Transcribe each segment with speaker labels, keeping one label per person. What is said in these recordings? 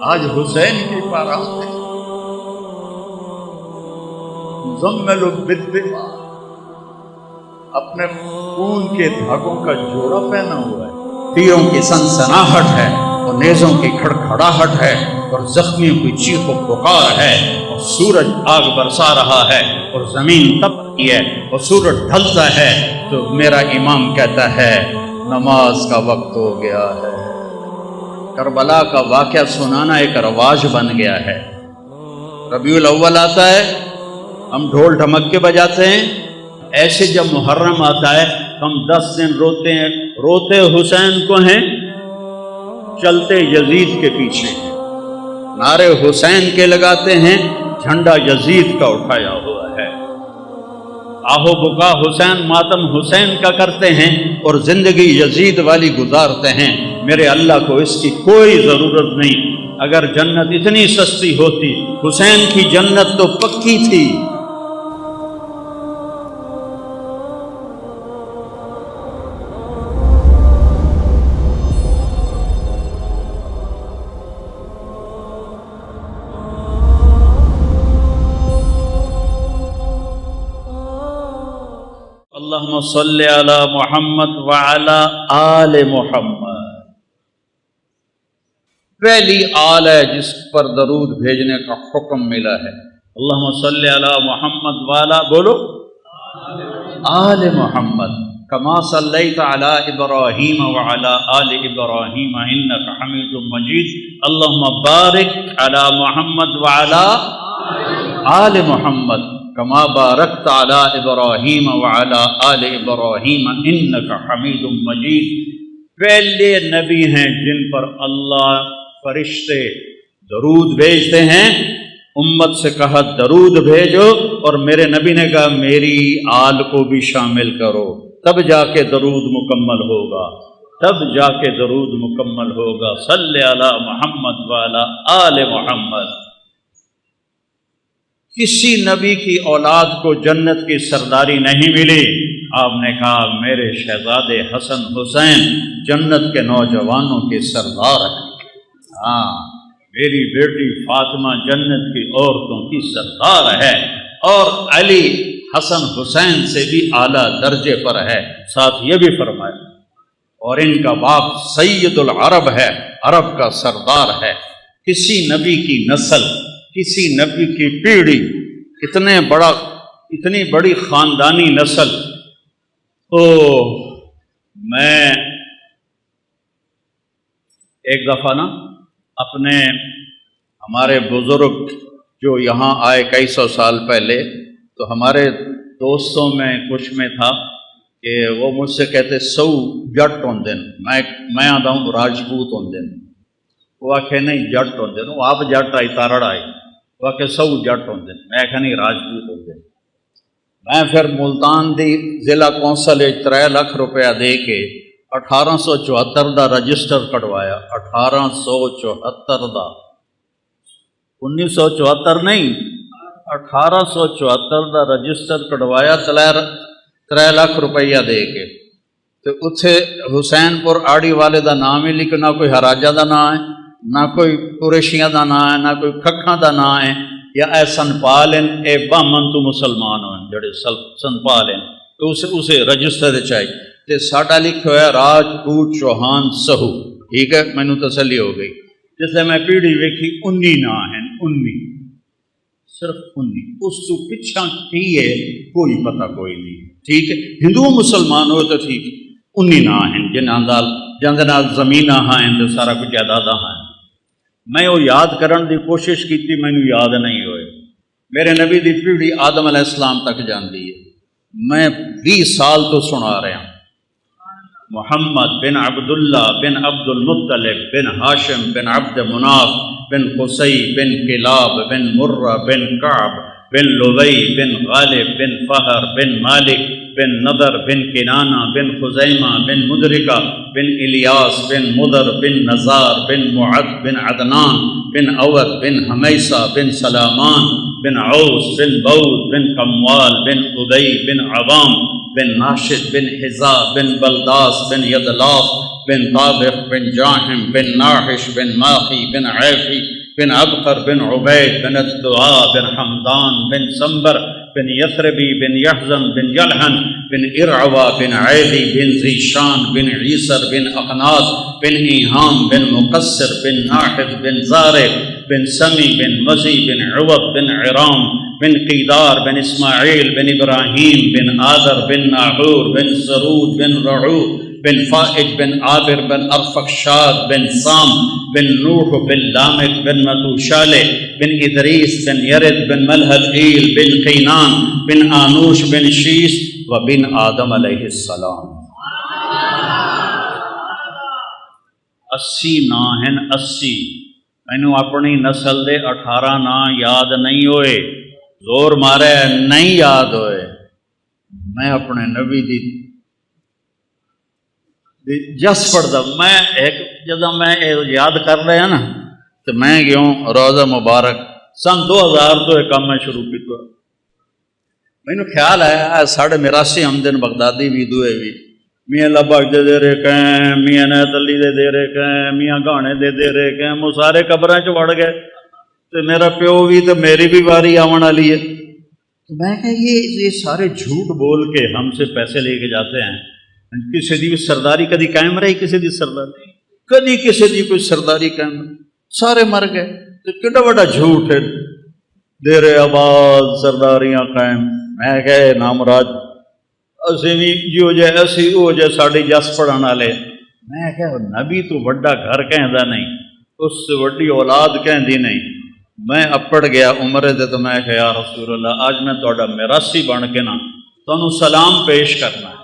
Speaker 1: آج حسین کی بارات ہے، مزمل بالدماء، اپنے خون کے دھاگوں کا جوڑا پہنا ہوا ہے، تیروں کی سنسناہٹ ہے اور نیزوں کی کھڑکھڑاہٹ ہے اور زخمیوں کی چیخ و پکار ہے، اور سورج آگ برسا رہا ہے اور زمین تپ رہی ہے اور سورج ڈھلتا ہے، تو میرا امام کہتا ہے نماز کا وقت ہو گیا ہے۔ کربلا کا واقعہ سنانا ایک رواج بن گیا ہے۔ ربیع الاول آتا ہے، ہم ڈھول ڈھمکے بجاتے ہیں، ایسے جب محرم آتا ہے ہم 10 دن روتے ہیں، روتے حسین کو ہیں، چلتے یزید کے پیچھے، نعرے حسین کے لگاتے ہیں، جھنڈا یزید کا اٹھایا ہوا ہے، آہو بکا حسین ماتم حسین کا کرتے ہیں اور زندگی یزید والی گزارتے ہیں۔ میرے اللہ کو اس کی کوئی ضرورت نہیں، اگر جنت اتنی سستی ہوتی، حسین کی جنت تو پکی تھی۔ اللہم صلی علی محمد وعلی آل محمد۔ پہلی آل ہے جس پر درود بھیجنے کا حکم ملا ہے۔ اللہم صلی علی محمد وعلی بولو آل محمد کما صلیت علی ابراہیم وعلی آل ابراہیم انک حمید مجید۔ اللہم بارک علی محمد وعلی آل محمد کما بارکت علی ابراہیم وعلی آل ابراہیم انک حمید مجید۔ پہلے نبی ہیں جن پر اللہ فرشتے درود بھیجتے ہیں، امت سے کہا درود بھیجو، اور میرے نبی نے کہا میری آل کو بھی شامل کرو، تب جا کے درود مکمل ہوگا، تب جا کے درود مکمل ہوگا۔ صلی علی محمد وعلی آل محمد۔ کسی نبی کی اولاد کو جنت کی سرداری نہیں ملی، آپ نے کہا میرے شہزادے حسن حسین جنت کے نوجوانوں کے سردار ہیں، ہاں میری بیٹی فاطمہ جنت کی عورتوں کی سردار ہے، اور علی حسن حسین سے بھی اعلیٰ درجے پر ہے۔ ساتھ یہ بھی فرمایا اور ان کا باپ سید العرب ہے، عرب کا سردار ہے۔ کسی نبی کی نسل، کسی نبی کی پیڑھی، اتنی بڑی خاندانی نسل۔ میں ایک دفعہ ہمارے بزرگ جو یہاں آئے کئی سو سال پہلے، تو ہمارے دوستوں میں کچھ میں تھا کہ وہ مجھ سے کہتے سو جٹ ہوں دن، میں آتا ہوں راجپوت ہوں دن، وہ آخے نہیں جٹ ہوں دن، وہ آپ جٹ آئی تارڑ آئی، وہ آخے سو جٹ ہوں دن، میں آخے نہیں راجپوت ہوں دن۔ میں پھر ملتان دی ضلع کونسل 3 لاکھ روپیہ دے کے 1874 دا رجسٹر کٹوایا، 1874 دا، 1974 نہیں، 1874 دا رجسٹر کٹوایا 3 لاکھ روپیہ دے کے۔ تو اتھے حسین پور آڑی والے دا نام ہی لکھ، نہ کوئی ہراجہ دا نام ہے، نہ کوئی قریشیاں دا نام ہے، نہ کوئی کھکھاں دا نام ہے، یا اے سنپال ہیں، اے بامن تو مسلمان ہیں جڑے سنپال ہیں، تو اسے رجسٹر چاہیے۔ تے ساڈا لکھا ہوا ہے راجپوت چوہان سہو، ٹھیک ہے، مینوں تسلی ہو گئی۔ جس لئے میں پیڑھی ویکھی 19 نام ہیں، 19، صرف 19، اس تو پچھا کی ہے کوئی پتہ کوئی نہیں، ٹھیک ہے، ہندو مسلمان ہو تو ٹھیک، 19 نام ہیں جن نال زمیناں ہیں تو سارا کچھ جائیداداں ہیں۔ میں وہ یاد کرن دی کوشش کیتی، مینوں یاد نہیں ہوئے۔ میرے نبی دی پیڑھی آدم علیہ السلام تک جاندی ہے، میں 20 سال تو سنا رہا ہوں۔ محمد بن عبداللہ بن عبد المطلب بن ہاشم بن عبد مناف بن قصی بن کلاب بن مرہ بن کعب بن لبی بن غالب بن فہر بن مالک بن نضر بن کنانہ بن خزیمہ بن مدرکہ بن الیاس بن مدر بن نزار بن معد بن عدنان بن عوض بن حمیسہ بن سلامان بن عوس بن بود بن قموال بن ادی بن عوام بن ناشد بن حزا بن بلداس بن یدلاف بن طابق بن جاحم بن ناحش بن ماخی بن عیفی بن عبقر بن عبید بن الدعاء بن حمدان بن سنبر بن یثربی بن یحزن بن یلحن بن ارعوا بن عیدی بن ذیشان بن عیسر بن اقناط بن ایہام بن مقصر بن ناحد بن زارع بن سمی بن مزی بن عوض بن عرام بن قیدار بن اسماعیل بن ابراہیم بن آذر بن ناحور بن سرود بن رعو بن فائج بن عابر بن ارفخشاد بن سام بن نوح بن لامک بن متوشالہ بن ادریس بن یرد بن ملحد ایل بن قینان بن آنوش بن شیس و بن آدم علیہ السلام۔ 80 نا ہیں 80۔ مینو اپنی نسل دے 18 نا یاد نہیں ہوئے، زور مارے نہیں یاد ہوئے۔ میں اپنے نبی دی جس پڑھتا میں ایک جدہ میں یاد کر رہا نا تو میں گیوں روزہ مبارک سن 2000 تو ایک کام میں شروع کیا۔ میں نے خیال ہے ساڑھے میراسی ہمدن بغدادی بھی دوئے بھی میاں لبک دے رہے کہیں، میاں نیت علی دے رہے کہیں، میاں گانے دے رہے کہیں، وہ سارے قبریں چ وڑ گئے تو میرا پیو بھی تو میری بھی باری آون والی ہے۔ تو میں کہ یہ سارے جھوٹ بول کے ہم سے پیسے لے کے جاتے ہیں۔ کسی دی سرداری کدی قائم رہی، کسی دی سرداری کدی کسی دی کوئی سرداری قائم رہی، سارے مر گئے۔ تو کڈا بڑا جھوٹ ہے، دیر آباد سرداریاں قائم۔ میں کہ نامراج اسی بھی جو جے اسی ہو جے ساڑی جس پڑھن والے۔ میں کہ نبی تو بڑا گھر کہندا نہیں، اس سے بڑی اولاد کہندی نہیں۔ میں اپڑ گیا عمرے دے تو میں کہ یا رسول اللہ آج میں تہاڈا میراثی بن کے نا تانوں سلام پیش کرنا ہے۔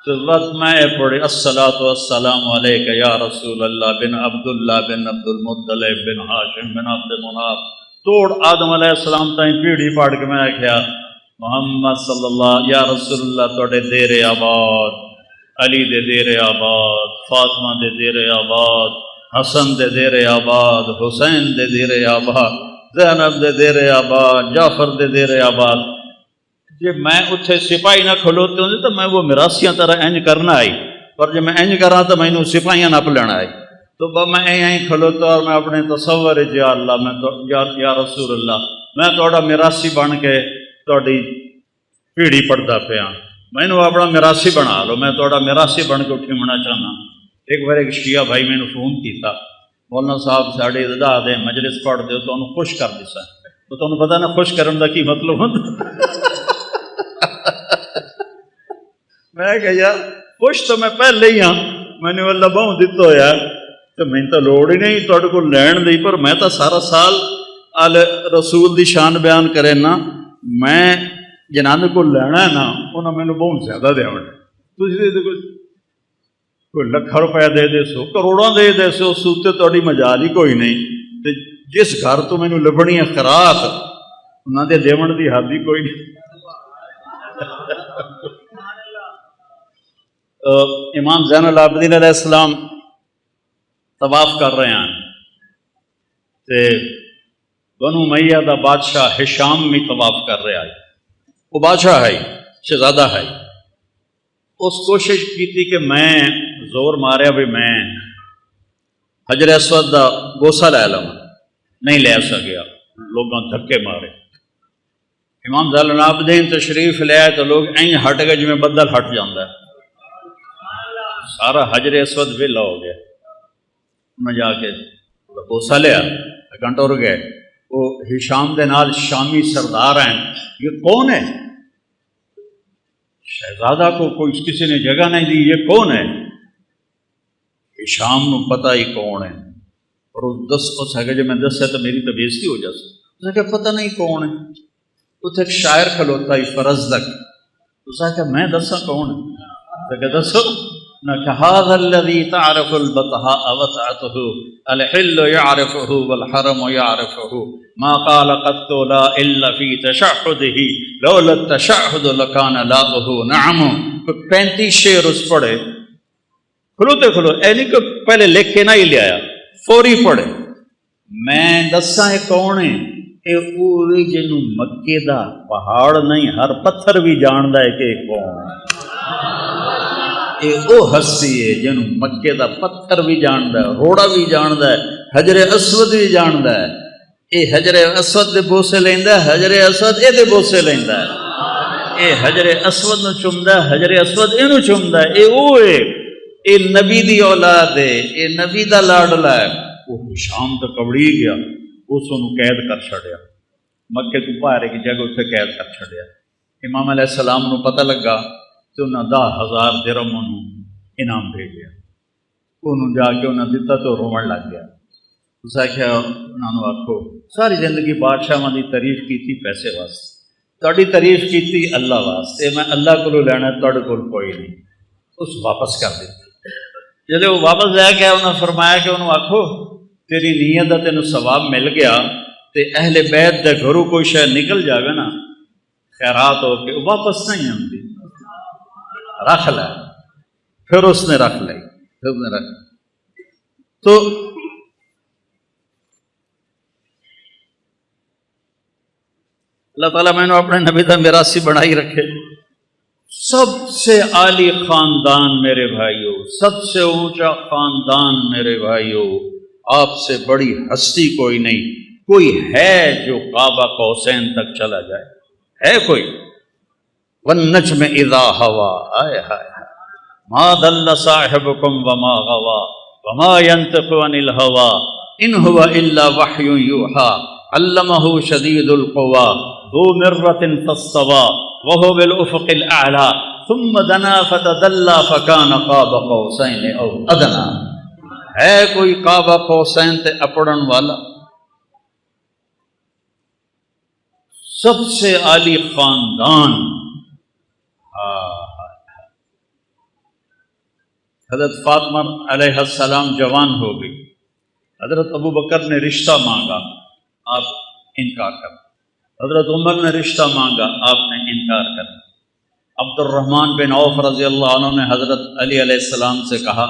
Speaker 1: تو وقت میں پڑھی الصلاۃ والسلام علیک یا رسول اللہ بن عبداللہ بن عبد المطلب بن ہاشم بن عبد مناف توڑ آدم علیہ السلام تائیں پیڑھی پاڑ کے میں کیا محمد صلی اللہ یا رسول اللہ توڑے دیر آباد، علی دے دیر آباد، فاطمہ دے دیر آباد، حسن دے دیر آباد، حسین دے دیر آباد، زینب دے دیر آباد، جعفر دے دیر آباد۔ جی میں اتھے سپاہی نہ کھلوتے ہوں تو میں وہ میراثیاں طرح انج کرنا آئی، پر جب میں انج کراں تو میں سپاہیاں نپ لینا آئی۔ تو میں یہیں کھلوتا اور میں اپنے تصور یا اللہ میں تو یا رسول اللہ میں توڑا میراثی بن کے توڑی پیڑھی پڑھتا پیا، میں نے اپنا میراثی بنا لو، میں توڑا میراثی بن کے اٹھی ہونا چاہنا۔ ایک بار ایک شیعہ بھائی میں نے فون کیتا، مولانا صاحب ساڑے ادا دے مجلس پڑھ دے تو انہوں خوش کر دیسا۔ تو تمہیں پتا نا خوش کرن دا کی مطلب ہوتا؟ میں کہ یار خوش تو میں پہلے ہی ہاں، میں نے اللہ بہوں دیتا ہویا تو میں تو لوڑ ہی نہیں توڑے کو لین دی، پر میں تو سارا سال آل رسول دی شان بیان کرے نا، میں جنہاں کو لینا ہے نا انہوں میں نے بہت زیادہ دے ہونے۔ تو کوئی لکھا روپے دے سو، کروڑوں دے سو، سوتے توڑی مجال ہی کوئی نہیں۔ جس گھر تو میں نے لبنی ہے خراط انہوں دے دیون دی حد ہی کوئی نہیں۔ امام زین العابدین علیہ السلام طواف کر رہے ہیں تے بنو امیہ دا بادشاہ ہشام بھی طواف کر رہا ہے، وہ بادشاہ ہے شہزادہ ہے۔ اس کوشش کی تھی کہ میں زور ماریا بھی میں حجر اسود دا بوسہ لے لوں، نہیں لے سکیا، لوگوں دھکے مارے۔ امام زین العابدین تشریف لے آئے تو لوگ این ہٹ گئے جی میں بدل ہٹ جاندہ ہے، سارا حجر اسود ویلا ہو گیا۔ انہیں جا کے بوسہ لیا، گھنٹہ رک گئے، وہ ہشام دے نال شامی سردار ہیں، یہ کون ہے؟ شہزادہ کو کوئی کسی نے جگہ نہیں دی، یہ کون ہے؟ ہشام نو پتہ ہی کون ہے، اور اس ہے کہ جب میں دس ہے تو میری تو بےزتی ہو جاتی، اس نے کہا پتہ نہیں کون ہے۔ اتنے ایک شاعر کھلوتا ہے فرزدق، اس نے کہا میں دسا کون ہے؟ تو کہا دسو نہ کہ هذا الذي تعرف البطحاء وسعته الحل يعرفه والحرم يعرفه ما قال قط لا الا في تشهده لولا التشهد لكان لاؤه نعم۔ 35 شعر اس پڑھے، کھلوتے کھلو اے نہیں کہ پہلے لکھ کے نہ ہی لے آیا، فوری پڑھے۔ میں دساں کون ہے؟ اے اوے جنوں مکے دا پہاڑ نہیں ہر پتھر بھی جاندا ہے کہ کون اے او ہستی ہے جنوں مکے دا پتھر بھی جاندا ہے، روڑا بھی جاندا ہے، حجر اسود بھی جاندا ہے۔ اے حجر اسود دے بوسے لیندا ہے، حجر اسود اے دے بوسے لیندا ہے، اے حجر اسود نو چومدا ہے، حجر اسود اینو چومدا ہے۔ اے او ہے، اے نبی دی اولاد ہے، اے نبی دا لاڈلا ہے۔ وہ شام تک کبڑی گیا، اس نو قید کر چھڑیا، مکے تو باہر کی جگہ اتنے قید کر چھڑیا۔ امام علیہ السلام نو پتہ لگا تو انہاں 10,000 درہم انہوں انعام بھیجیا، انہوں جا کے انہاں دتا تو رومن لگ گیا۔ اس آخیا انہوں نے آکھو ساری زندگی بادشاہاں دی تعریف کیتی پیسے واسطے، تہاڈی تعریف کیتی اللہ واسطے، میں اللہ کو لینا تہاڈے کول کوئی نہیں، اس واپس کر دیتی۔ جب وہ واپس لے گیا انہوں نے فرمایا کہ انہوں آکھو تیری نیت دا تینوں ثواب مل گیا تے اہل بیت دے گھروں کوئی شاید نکل جاوے نا خیرات ہو کے واپس نہیں آتی، رکھ لے۔ پھر اس نے رکھ لی، تو اللہ تعالیٰ میں نے اپنے نبی دا میراثی بنائی رکھے۔ سب سے عالی خاندان میرے بھائیوں، سب سے اونچا خاندان میرے بھائیوں، آپ سے بڑی ہستی کوئی نہیں، کوئی ہے جو کعبہ قوسین تک چلا جائے؟ ہے کوئی؟ والنجم اذا ہوا، آئے ہائے ما ضل صاحبکم وما غوا وما ينطق عن الہوا ان هو الا وحی یوحی علمہ شدید القوی ذو مرۃ فاستوی وهو بالافق الاعلی ثم دنا فتدلی فکان قاب قوسین او ادنی۔ ہے کوئی کعبہ قوسین تے اپڑن والا؟ سب سے عالی خاندان۔ حضرت فاطمہ علیہ السلام جوان ہو گئی، حضرت ابو بکر نے رشتہ مانگا، آپ انکار کر، حضرت عمر نے رشتہ مانگا، آپ نے انکار کر، عبد الرحمن بن عوف رضی اللہ عنہ نے حضرت علی علیہ السلام سے کہا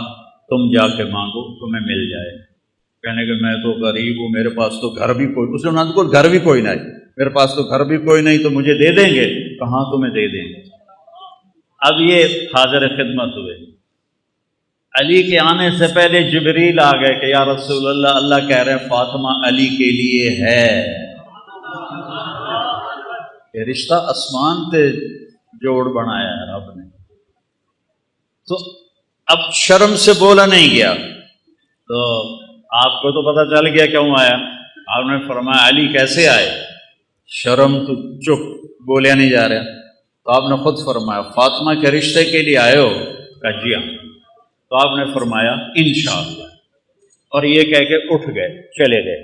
Speaker 1: تم جا کے مانگو تمہیں مل جائے۔ کہنے کہ میں تو غریب ہوں، میرے پاس تو گھر بھی کوئی، اس نے انہوں کو گھر بھی کوئی نہیں، میرے پاس تو گھر بھی کوئی نہیں، تو مجھے دے دیں گے؟ کہاں تمہیں دے دیں گے۔ اب یہ حاضر خدمت ہوئے، علی کے آنے سے پہلے جبریل آ گئے کہ یا رسول اللہ، اللہ کہہ رہے ہیں فاطمہ علی کے لیے ہے۔ یہ رشتہ آسمان تے جوڑ بنایا ہے رب نے۔ تو اب شرم سے بولا نہیں گیا، تو آپ کو تو پتہ چل گیا کیوں آیا۔ آپ نے فرمایا علی کیسے آئے؟ شرم تو چپ، بولیا نہیں جا رہا۔ تو آپ نے خود فرمایا فاطمہ کے رشتے کے لیے آئے ہو؟ کہا جی ہاں۔ تو آپ نے فرمایا انشاءاللہ، اور یہ کہہ کے اٹھ گئے، چلے گئے۔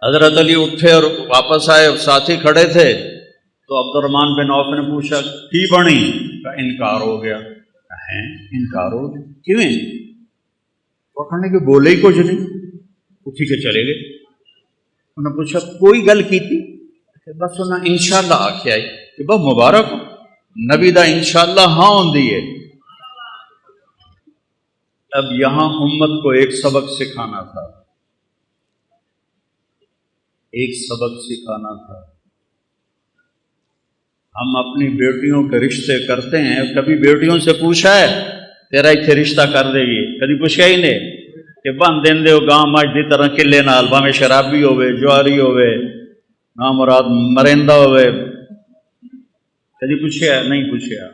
Speaker 1: حضرت علی اٹھے اور واپس آئے، ساتھی کھڑے تھے، تو عبد الرحمن بن عوف نے پوچھا کی بنی؟ کہا انکار ہو گیا۔ ہیں انکار ہو گیا؟ کیویں؟ وہ کہنے کہ بولے ہی کچھ نہیں، اٹھی کے چلے گئے۔ انہوں نے پوچھا کوئی گل کی تھی؟ بس انہوں نے انشاءاللہ آکھیا ہے کہ بہت مبارک ہو، نبی دا انشاءاللہ ہاں ہوندی ہے۔ اب یہاں امت کو ایک سبق سکھانا تھا، ایک سبق سکھانا تھا۔ ہم اپنی بیٹیوں کے رشتے کرتے ہیں، کبھی بیٹیوں سے پوچھا ہے تیرا اتنے رشتہ کر دے گی؟ کبھی پوچھا ہی نہیں کہ بن دین دے گاں مجھ دی طرح کلے نال، بھاویں شرابی ہوئے، جواری ہوئے، نامراد مرندہ ہوئے، کبھی پوچھا نہیں پوچھا۔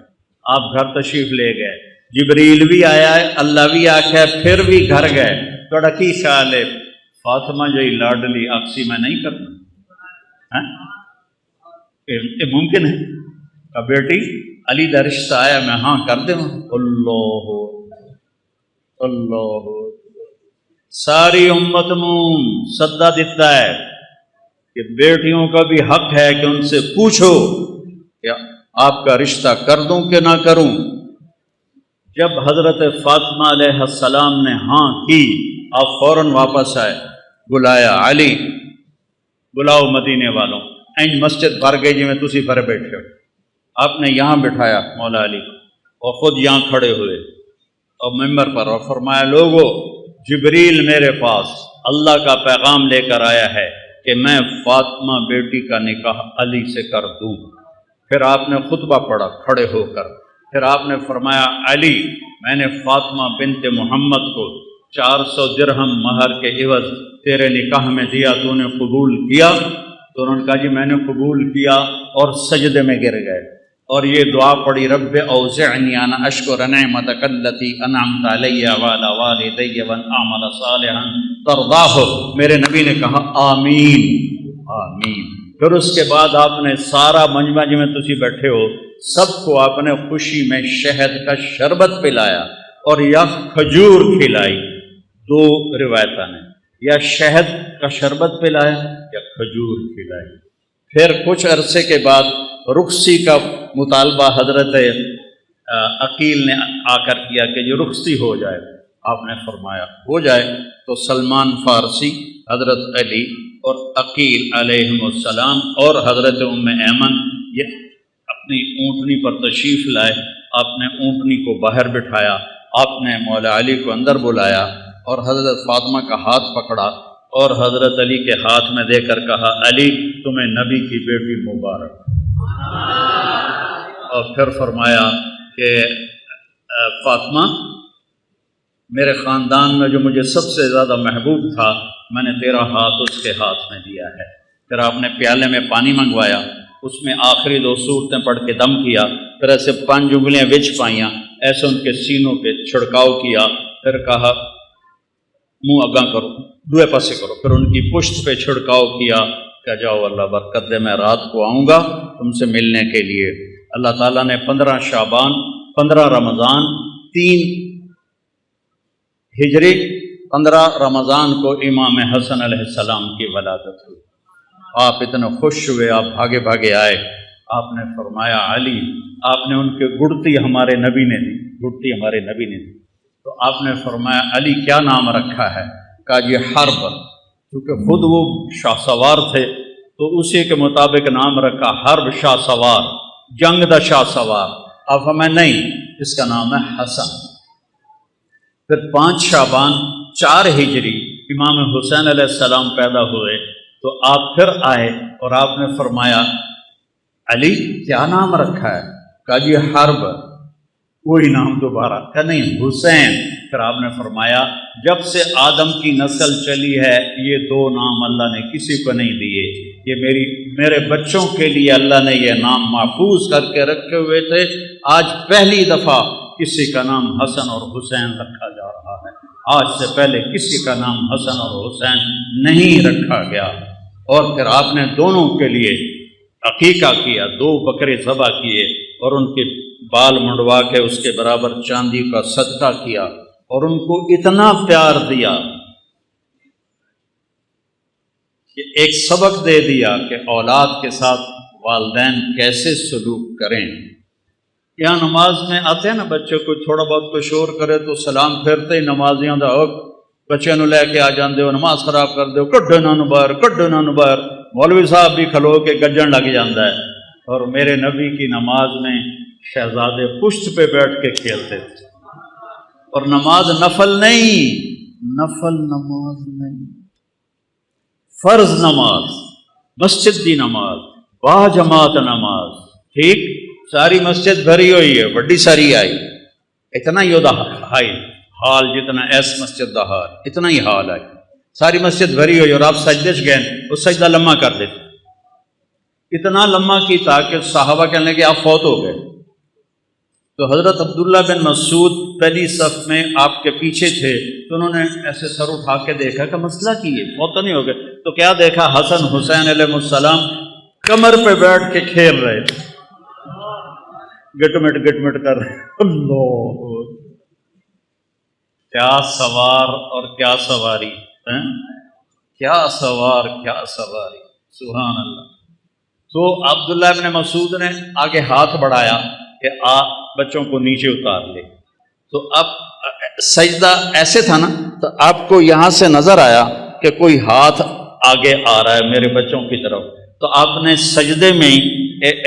Speaker 1: آپ گھر تشریف لے گئے، جبریل بھی آیا ہے، اللہ بھی آکھا ہے، پھر بھی گھر گئے۔ تھوڑا کی خیال ہے فاطمہ جی لاڈلی آکسی میں نہیں کرنا؟ یہ ممکن ہے کہ بیٹی علی دا رشتہ آیا میں ہاں کر دوں؟ اللہ اللہ ساری امت نو سدا دیتا ہے کہ بیٹیوں کا بھی حق ہے کہ ان سے پوچھو کہ آپ کا رشتہ کر دوں کہ نہ کروں۔ جب حضرت فاطمہ علیہ السلام نے ہاں کی، آپ فوراً واپس آئے، بلایا علی بلاؤ مدینے والوں، این مسجد بھر گئی جی میں تسی بھر بیٹھے ہو۔ آپ نے یہاں بٹھایا مولا علی کو، اور خود یہاں کھڑے ہوئے اور ممبر پر، اور فرمایا لوگو جبریل میرے پاس اللہ کا پیغام لے کر آیا ہے کہ میں فاطمہ بیٹی کا نکاح علی سے کر دوں۔ پھر آپ نے خطبہ پڑھا کھڑے ہو کر، پھر آپ نے فرمایا علی میں نے فاطمہ بنت محمد کو 400 درہم مہر کے عوض تیرے نکاح میں دیا، تو نے قبول کیا؟ تو انہوں نے کہا جی میں نے قبول کیا، اور سجدے میں گر گئے اور یہ دعا پڑھی رب اوزعنی ان اشکر نعمتک التی انعمت علی وعلی والدی وان اعمل صالحا ترضاہ۔ میرے نبی نے کہا آمین آمین۔ پھر اس کے بعد آپ نے سارا مجمع جی میں تسی بیٹھے ہو سب کو آپ نے خوشی میں شہد کا شربت پلایا اور یا کھجور کھلائی، دو روایتاں نے، یا شہد کا شربت پلایا یا کھجور کھلائی۔ پھر کچھ عرصے کے بعد رخصی کا مطالبہ حضرت عقیل نے آ کر کیا کہ یہ رخصتی ہو جائے، آپ نے فرمایا ہو جائے۔ تو سلمان فارسی، حضرت علی اور عقیل علیہم السلام اور حضرت ام ایمن یہ اپنی اونٹنی پر تشریف لائے۔ آپ نے اونٹنی کو باہر بٹھایا، آپ نے مولا علی کو اندر بلایا اور حضرت فاطمہ کا ہاتھ پکڑا اور حضرت علی کے ہاتھ میں دے کر کہا علی تمہیں نبی کی بیٹی مبارک۔ اور پھر فرمایا کہ فاطمہ میرے خاندان میں جو مجھے سب سے زیادہ محبوب تھا میں نے تیرا ہاتھ اس کے ہاتھ میں دیا ہے۔ پھر آپ نے پیالے میں پانی منگوایا، اس میں آخری 2 سورتیں پڑھ کے دم کیا، پھر ایسے 5 انگلیاں وچ پائیاں، ایسے ان کے سینوں پہ چھڑکاؤ کیا، پھر کہا منہ اگاں کرو، دوے پاسے کرو، پھر ان کی پشت پہ چھڑکاؤ کیا کہ جاؤ اللہ برکت دے، میں رات کو آؤں گا تم سے ملنے کے لیے۔ اللہ تعالیٰ نے 15 شعبان، 15 رمضان، 3 ہجری، 15 رمضان کو امام حسن علیہ السلام کی ولادت ہوئی۔ آپ اتنے خوش ہوئے، آپ بھاگے بھاگے آئے، آپ نے فرمایا علی آپ نے ان کے گڑتی ہمارے نبی نے دی، گڑتی ہمارے نبی نے دی، تو آپ نے فرمایا علی کیا نام رکھا ہے؟ کہا جی حرب، کیونکہ خود وہ شاہ سوار تھے تو اسی کے مطابق نام رکھا حرب شاہ سوار، جنگ دا شاہ سوار۔ آپ فرمایا نہیں اس کا نام ہے حسن۔ پھر 5 شعبان 4 ہجری امام حسین علیہ السلام پیدا ہوئے تو آپ پھر آئے اور آپ نے فرمایا علی کیا نام رکھا ہے؟ کہا جی حرب، کوئی نام دوبارہ، کہا نہیں حسین۔ پھر آپ نے فرمایا جب سے آدم کی نسل چلی ہے یہ 2 نام اللہ نے کسی کو نہیں دیے، یہ میرے بچوں کے لیے اللہ نے یہ نام محفوظ کر کے رکھے ہوئے تھے، آج پہلی دفعہ کسی کا نام حسن اور حسین رکھا جا رہا ہے، آج سے پہلے کسی کا نام حسن اور حسین نہیں رکھا گیا۔ اور پھر آپ نے دونوں کے لیے عقیقہ کیا، 2 بکرے ذبح کیے اور ان کے بال منڈوا کے اس کے برابر چاندی کا صدقہ کیا اور ان کو اتنا پیار دیا کہ ایک سبق دے دیا کہ اولاد کے ساتھ والدین کیسے سلوک کریں۔ یہاں نماز میں آتے ہیں نا بچے کو تھوڑا بہت کوئی شور کرے تو سلام پھیرتے ہی نمازیاں دا بچے نو لے کے آ جاندے ہو، نماز خراب کر دے ہو، کڈو نہ باہر، کڈو نہ باہر۔ مولوی صاحب بھی کھلو کے گجن لگ جاندہ ہے۔ اور میرے نبی کی نماز میں شہزادے پشت پہ بیٹھ کے کھیلتے تھے، اور نماز نفل نہیں، نفل نماز نہیں، فرض نماز، مسجد دی نماز، با جماعت نماز، ٹھیک؟ ساری مسجد بھری ہوئی ہے، بڑی ساری آئی، اتنا ہی دا ہائی حال جتنا ایس مسجد دا حال، اتنا ہی حال آئی، ساری مسجد بھری ہوئی اور آپ سجدے چ گئے، وہ سجدہ لمحہ کر دیتے، اتنا لمحہ کی تاکہ صحابہ کہنے لگے آپ فوت ہو گئے۔ تو حضرت عبداللہ بن مسعود پہلی صف میں آپ کے پیچھے تھے، تو انہوں نے ایسے سر اٹھا کے دیکھا کہ مسئلہ کی ہے، فوت تو نہیں ہو گئے؟ تو کیا دیکھا؟ حسن حسین علیہ السلام کمر پہ بیٹھ کے کھیل رہے تھے، گٹمٹ گٹمٹ کر رہے۔ اللہ، کیا سوار اور کیا سواری، کیا سوار کیا سواری، سبحان اللہ۔ تو عبداللہ ابن مسعود نے آگے ہاتھ بڑھایا کہ بچوں کو نیچے اتار لے، تو اب سجدہ ایسے تھا نا، تو آپ کو یہاں سے نظر آیا کہ کوئی ہاتھ آگے آ رہا ہے میرے بچوں کی طرف، تو آپ نے سجدے میں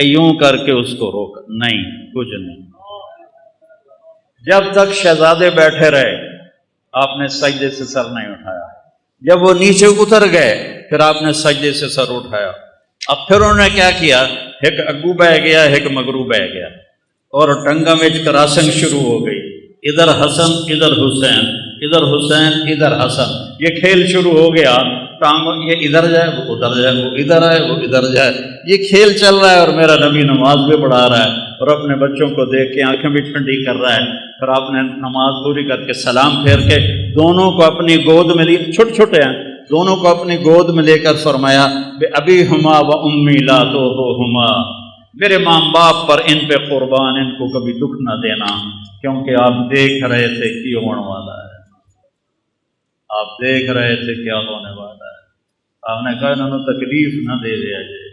Speaker 1: یوں کر کے اس کو روکا، نہیں کچھ نہیں، جب تک شہزادے بیٹھے رہے آپ نے سجدے سے سر نہیں اٹھایا، جب وہ نیچے اتر گئے پھر آپ نے سجدے سے سر اٹھایا. اب پھر انہوں نے کیا کیا, ایک اگو بہ گیا ایک مگرو بہ گیا اور ٹنگا میں کراسنگ شروع ہو گئی, ادھر حسن ادھر حسین, ادھر حسین ادھر حسن, یہ کھیل شروع ہو گیا. ٹانگوں یہ ادھر جائے وہ ادھر جائے, وہ ادھر آئے وہ ادھر جائے, یہ کھیل چل رہا ہے. اور میرا نبی نماز بھی پڑھا رہا ہے اور اپنے بچوں کو دیکھ کے آنکھیں بھی ٹھنڈی کر رہا ہے. پھر آپ نے نماز پوری کر کے سلام پھیر کے دونوں کو اپنی گود میں لی, چھوٹے چھوٹے ہیں, دونوں کو اپنی گود میں لے کر فرمایا بے ابی ہما و امی لا تو ہما, میرے ماں باپ پر ان پہ قربان, ان کو کبھی دکھ نہ دینا, کیونکہ آپ دیکھ رہے تھے کہ ہونے والا ہے, آپ دیکھ رہے تھے کیا ہونے والا ہے. آپ نے کہا انہوں نے تکلیف نہ دے دیا جائے,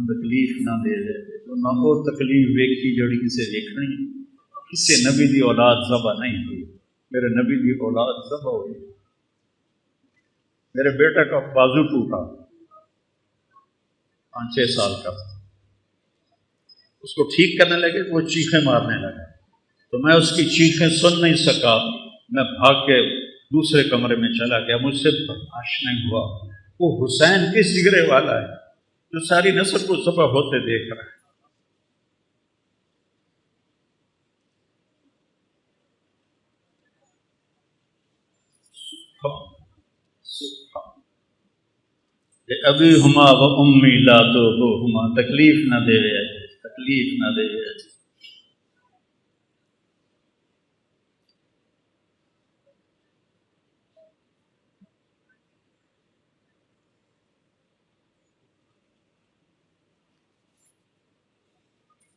Speaker 1: تکلیف نہ دے دے, تو نہ وہ تکلیف ویکھی جڑی کسے ویکھنی, کسے نبی دی اولاد ذبح نہیں ہوئی. میرے نبی دی اولاد ذبح ہوئی. میرے بیٹے کا بازو ٹوٹا, 5-6 سال کا, اس کو ٹھیک کرنے لگے وہ چیخیں مارنے لگا, تو میں اس کی چیخیں سن نہیں سکا, میں بھاگ کے دوسرے کمرے میں چلا گیا. مجھ سے برداشت نہیں ہوا. وہ حسین کس جگرے والا ہے جو ساری نسل کو ذبح ہوتے دیکھ رہا ہے. ابھی ہما و امی لا تو ہما, تکلیف نہ دے رہے, تکلیف نہ دے رہے.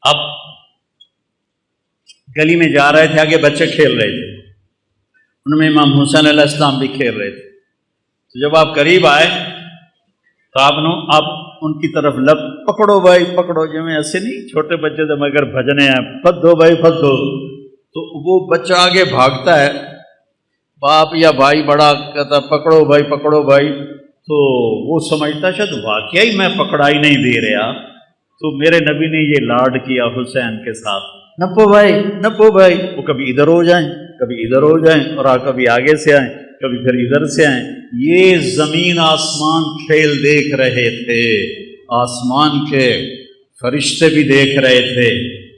Speaker 1: اب گلی میں جا رہے تھے, آگے بچے کھیل رہے تھے, ان میں امام حسین علیہ السلام بھی کھیل رہے تھے. تو جب آپ قریب آئے تو آپ ان کی طرف لب پکڑو بھائی پکڑو, جو میں ایسے نہیں چھوٹے بچے تو مگر بھجنے ہیں, پھد دو بھائی پھد دو. تو وہ بچہ آگے بھاگتا ہے, باپ یا بھائی بڑا کہتا پکڑو بھائی پکڑو بھائی, تو وہ سمجھتا شاید واقعی میں پکڑائی نہیں دے رہا. تو میرے نبی نے یہ لاڈ کیا حسین کے ساتھ, نپو بھائی نپو بھائی. وہ کبھی ادھر ہو جائیں کبھی ادھر ہو جائیں, اور کبھی آگے سے آئیں کبھی پھر ادھر سے آئیں. یہ زمین آسمان کھیل دیکھ رہے تھے, آسمان کے فرشتے بھی دیکھ رہے تھے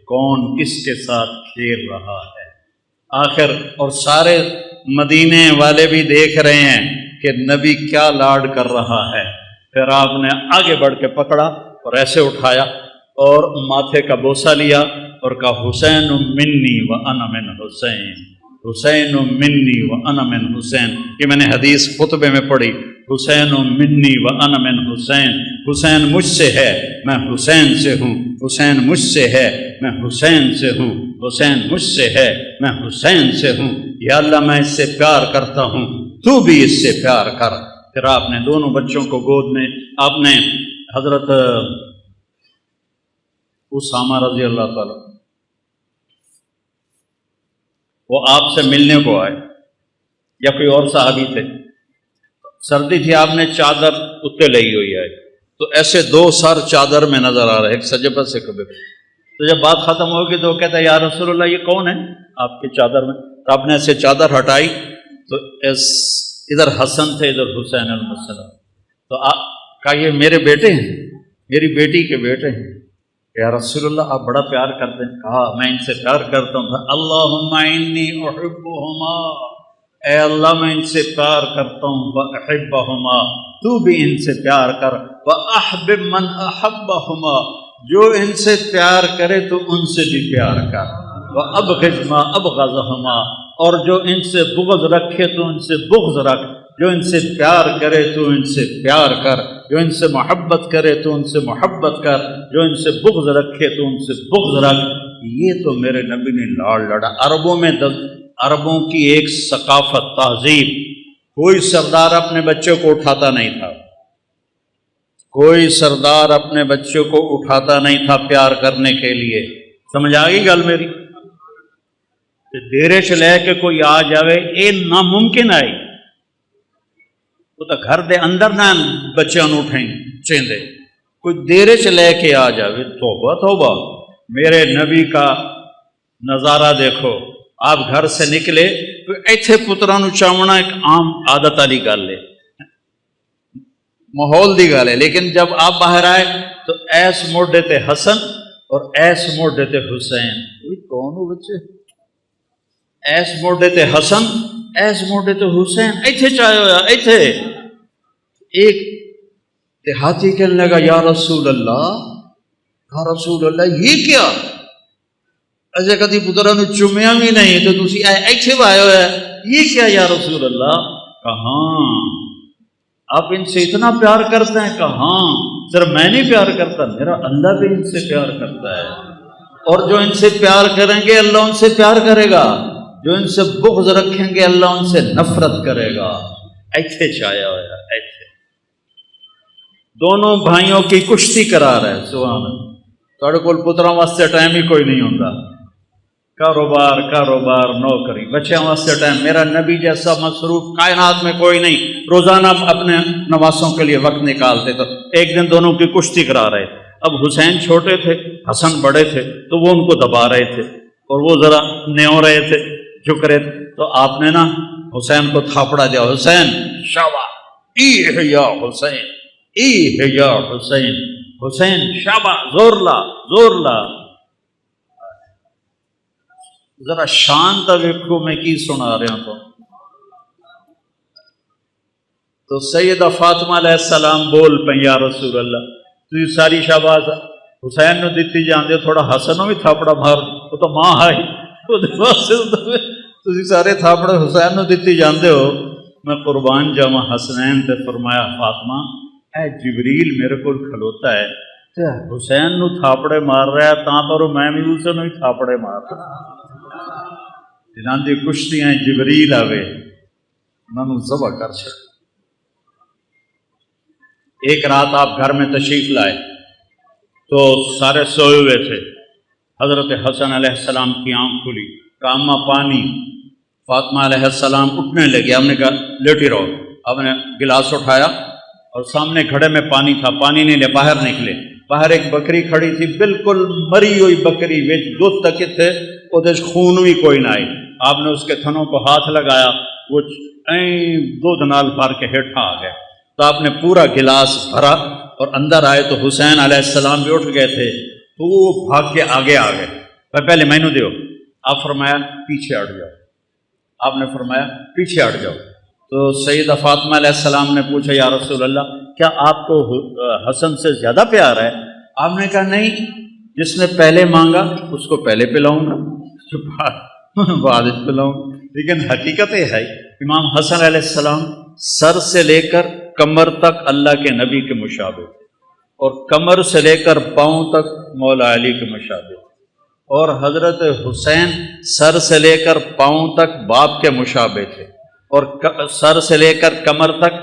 Speaker 1: کون کس کے ساتھ کھیل رہا ہے. آخر اور سارے مدینے والے بھی دیکھ رہے ہیں کہ نبی کیا لاڈ کر رہا ہے. پھر آپ نے آگے بڑھ کے پکڑا اور ایسے اٹھایا اور ماتھے کا بوسہ لیا اور کہا حسین منی و انا من حسین, حسین منی و انا من حسین. یہ میں نے حدیث خطبے میں پڑھی, حسین منی و انا من حسین, حسین مجھ سے ہے میں حسین سے ہوں, حسین مجھ سے ہے میں حسین سے ہوں, حسین مجھ سے ہے میں حسین سے ہوں. یا اللہ میں اس سے پیار کرتا ہوں, تو بھی اس سے پیار کر. پھر آپ نے دونوں بچوں کو گود میں, آپ نے حضرت اسامہ رضی اللہ تعالیٰ, وہ آپ سے ملنے کو آئے یا کوئی اور صحابی تھے, سردی تھی, آپ نے چادر اتنے لئی ہوئی ہے, تو ایسے 2 سر چادر میں نظر آ رہے, ایک سجے پر سے کبھی. تو جب بات ختم ہوگی تو وہ کہتا ہے یا رسول اللہ یہ کون ہے آپ کی چادر میں؟ تو آپ نے ایسے چادر ہٹائی تو ادھر حسن تھے ادھر حسین علیہ السلام. تو کہا یہ میرے بیٹے ہیں, میری بیٹی کے بیٹے ہیں. یا رسول اللہ آپ بڑا پیار کرتے ہیں. کہا میں ان سے پیار کرتا ہوں. اللہم انی احبہما, اے اللہ میں ان سے پیار کرتا ہوں. واحبہما, تو بھی ان سے پیار کر. واحبب من احبہما, جو ان سے پیار کرے تو ان سے بھی پیار کر. وابغض ما ابغضہما, اور جو ان سے بغض رکھے تو ان سے بغض رکھ. جو ان سے پیار کرے تو ان سے پیار کر, جو ان سے محبت کرے تو ان سے محبت کر, جو ان سے بغض رکھے تو ان سے بغض رکھ. یہ تو میرے نبی نے لاڑ لڑا. عربوں میں عربوں کی ایک ثقافت تہذیب, کوئی سردار اپنے بچوں کو اٹھاتا نہیں تھا, کوئی سردار اپنے بچوں کو اٹھاتا نہیں تھا پیار کرنے کے لیے. سمجھ آ گئی گل میری؟ ڈیرے چ لے کے کوئی آ جاوے یہ ناممکن ہے. وہ تو گھر دے اندر نہ بچوں اٹھیں چیندے, کوئی دیرے چ لے کے آ جاوے. توبہ توبہ, میرے نبی کا نظارہ دیکھو. آپ گھر سے نکلے تو ایتھے پتروں چاونا ایک عام عادت والی گل ہے. ماحول دی گل ہے، لیکن جب آپ باہر آئے تو ایس موڈے تے حسن اور ایس موڈے تے حسین، کون ہو بچے؟ ایس موڈے تے حسن، ایس موڈے تے حسین، ایتھے چاہے ہویا ایتھے۔ ایک دیہاتی کہنے لگا یا رسول اللہ، یا رسول اللہ یہ کیا؟ ایسے کدی پترا نو چومیا بھی نہیں تو تسی ایتھے آئے ہوئے، یہ کیا یا رسول اللہ؟ کہاں آپ ان سے اتنا پیار کرتے ہیں؟ کہاں صرف میں نہیں پیار کرتا، میرا اللہ بھی ان سے پیار کرتا ہے، اور جو ان سے پیار کریں گے اللہ ان سے پیار کرے گا، جو ان سے بغض رکھیں گے اللہ ان سے نفرت کرے گا۔ ایتھے چھایا ہوا ایتھے دونوں بھائیوں کی کشتی کرا رہے۔ سبحان اللہ، تھوڑے کول پتراں واسطے ٹائم ہی کوئی نہیں ہوتا، کاروبار کاروبار نوکری، بچیاں واسطے ٹائم۔ میرا نبی جیسا مصروف کائنات میں کوئی نہیں، روزانہ اپنے نواسوں کے لیے وقت نکالتے۔ تو ایک دن دونوں کی کشتی کرا رہے تھے۔ اب حسین چھوٹے تھے، حسن بڑے تھے، تو وہ ان کو دبا رہے تھے اور وہ ذرا نیو رہے تھے، جھک رہے تھے۔ تو آپ نے نا حسین کو تھاپڑا دیا، حسین شابا ای ہے یا حسین، ای ہے یا حسین، حسین شابا، زور لا زور لا۔ ذرا شانت ویکھو میں کی سنا رہا ہوں۔ تو سیدہ فاطمہ علیہ السلام بول پہ یا رسول اللہ تھی ساری شاباز حسین نو دیتی جاندے، تھوڑا حسن نو بھی تھاپڑا مار، وہ تو ماں آئی تھی سارے تھاپڑے حسین نو دیتی جاندے ہو، میں قربان جاواں حسنین تے فرمایا فاطمہ اے جبریل میرے کو کھلوتا ہے تے حسین نو تھاپڑے مار رہا ہے، تاں پر میں بھی اسے نو ہی تھاپڑے مار رہا۔ جنہاں دی کشتیاں جبریل آوے انہوں ذبح کر چھڑ۔ ایک رات آپ گھر میں تشریف لائے تو سارے سوئے ہوئے تھے، حضرت حسن علیہ السلام کی آنکھ کھلی، کاما پانی، فاطمہ علیہ السلام اٹھنے لگے، ہم نے کہا لیٹی رہو، آپ نے گلاس اٹھایا اور سامنے گھڑے میں پانی تھا، پانی نہیں لے، باہر نکلے، باہر ایک بکری کھڑی تھی، بالکل مری ہوئی بکری، وچ دودھ تک تھے، وہ خون بھی کوئی نہ آئی۔ آپ نے اس کے تھنوں کو ہاتھ لگایا، وہ دودھ نال بھر کے ہیٹھا آ گیا۔ تو آپ نے پورا گلاس بھرا اور اندر آئے تو حسین علیہ السلام بھی اٹھ گئے تھے، تو وہ بھاگ کے آگے آ گئے، پہلے مینو دیو۔ آپ فرمایا پیچھے ہٹ جاؤ، آپ نے فرمایا پیچھے ہٹ جاؤ۔ تو سیدہ فاطمہ علیہ السلام نے پوچھا یا رسول اللہ کیا آپ کو حسن سے زیادہ پیار ہے؟ آپ نے کہا نہیں، جس نے پہلے مانگا اس کو پہلے پلاؤں گا، بعد پلاؤں گا۔ لیکن حقیقت یہ ہے امام حسن علیہ السلام سر سے لے کر کمر تک اللہ کے نبی کے مشابہ تھے، اور کمر سے لے کر پاؤں تک مولا علی کے مشابہ تھے، اور حضرت حسین سر سے لے کر پاؤں تک باپ کے مشابہ تھے، اور سر سے لے کر کمر تک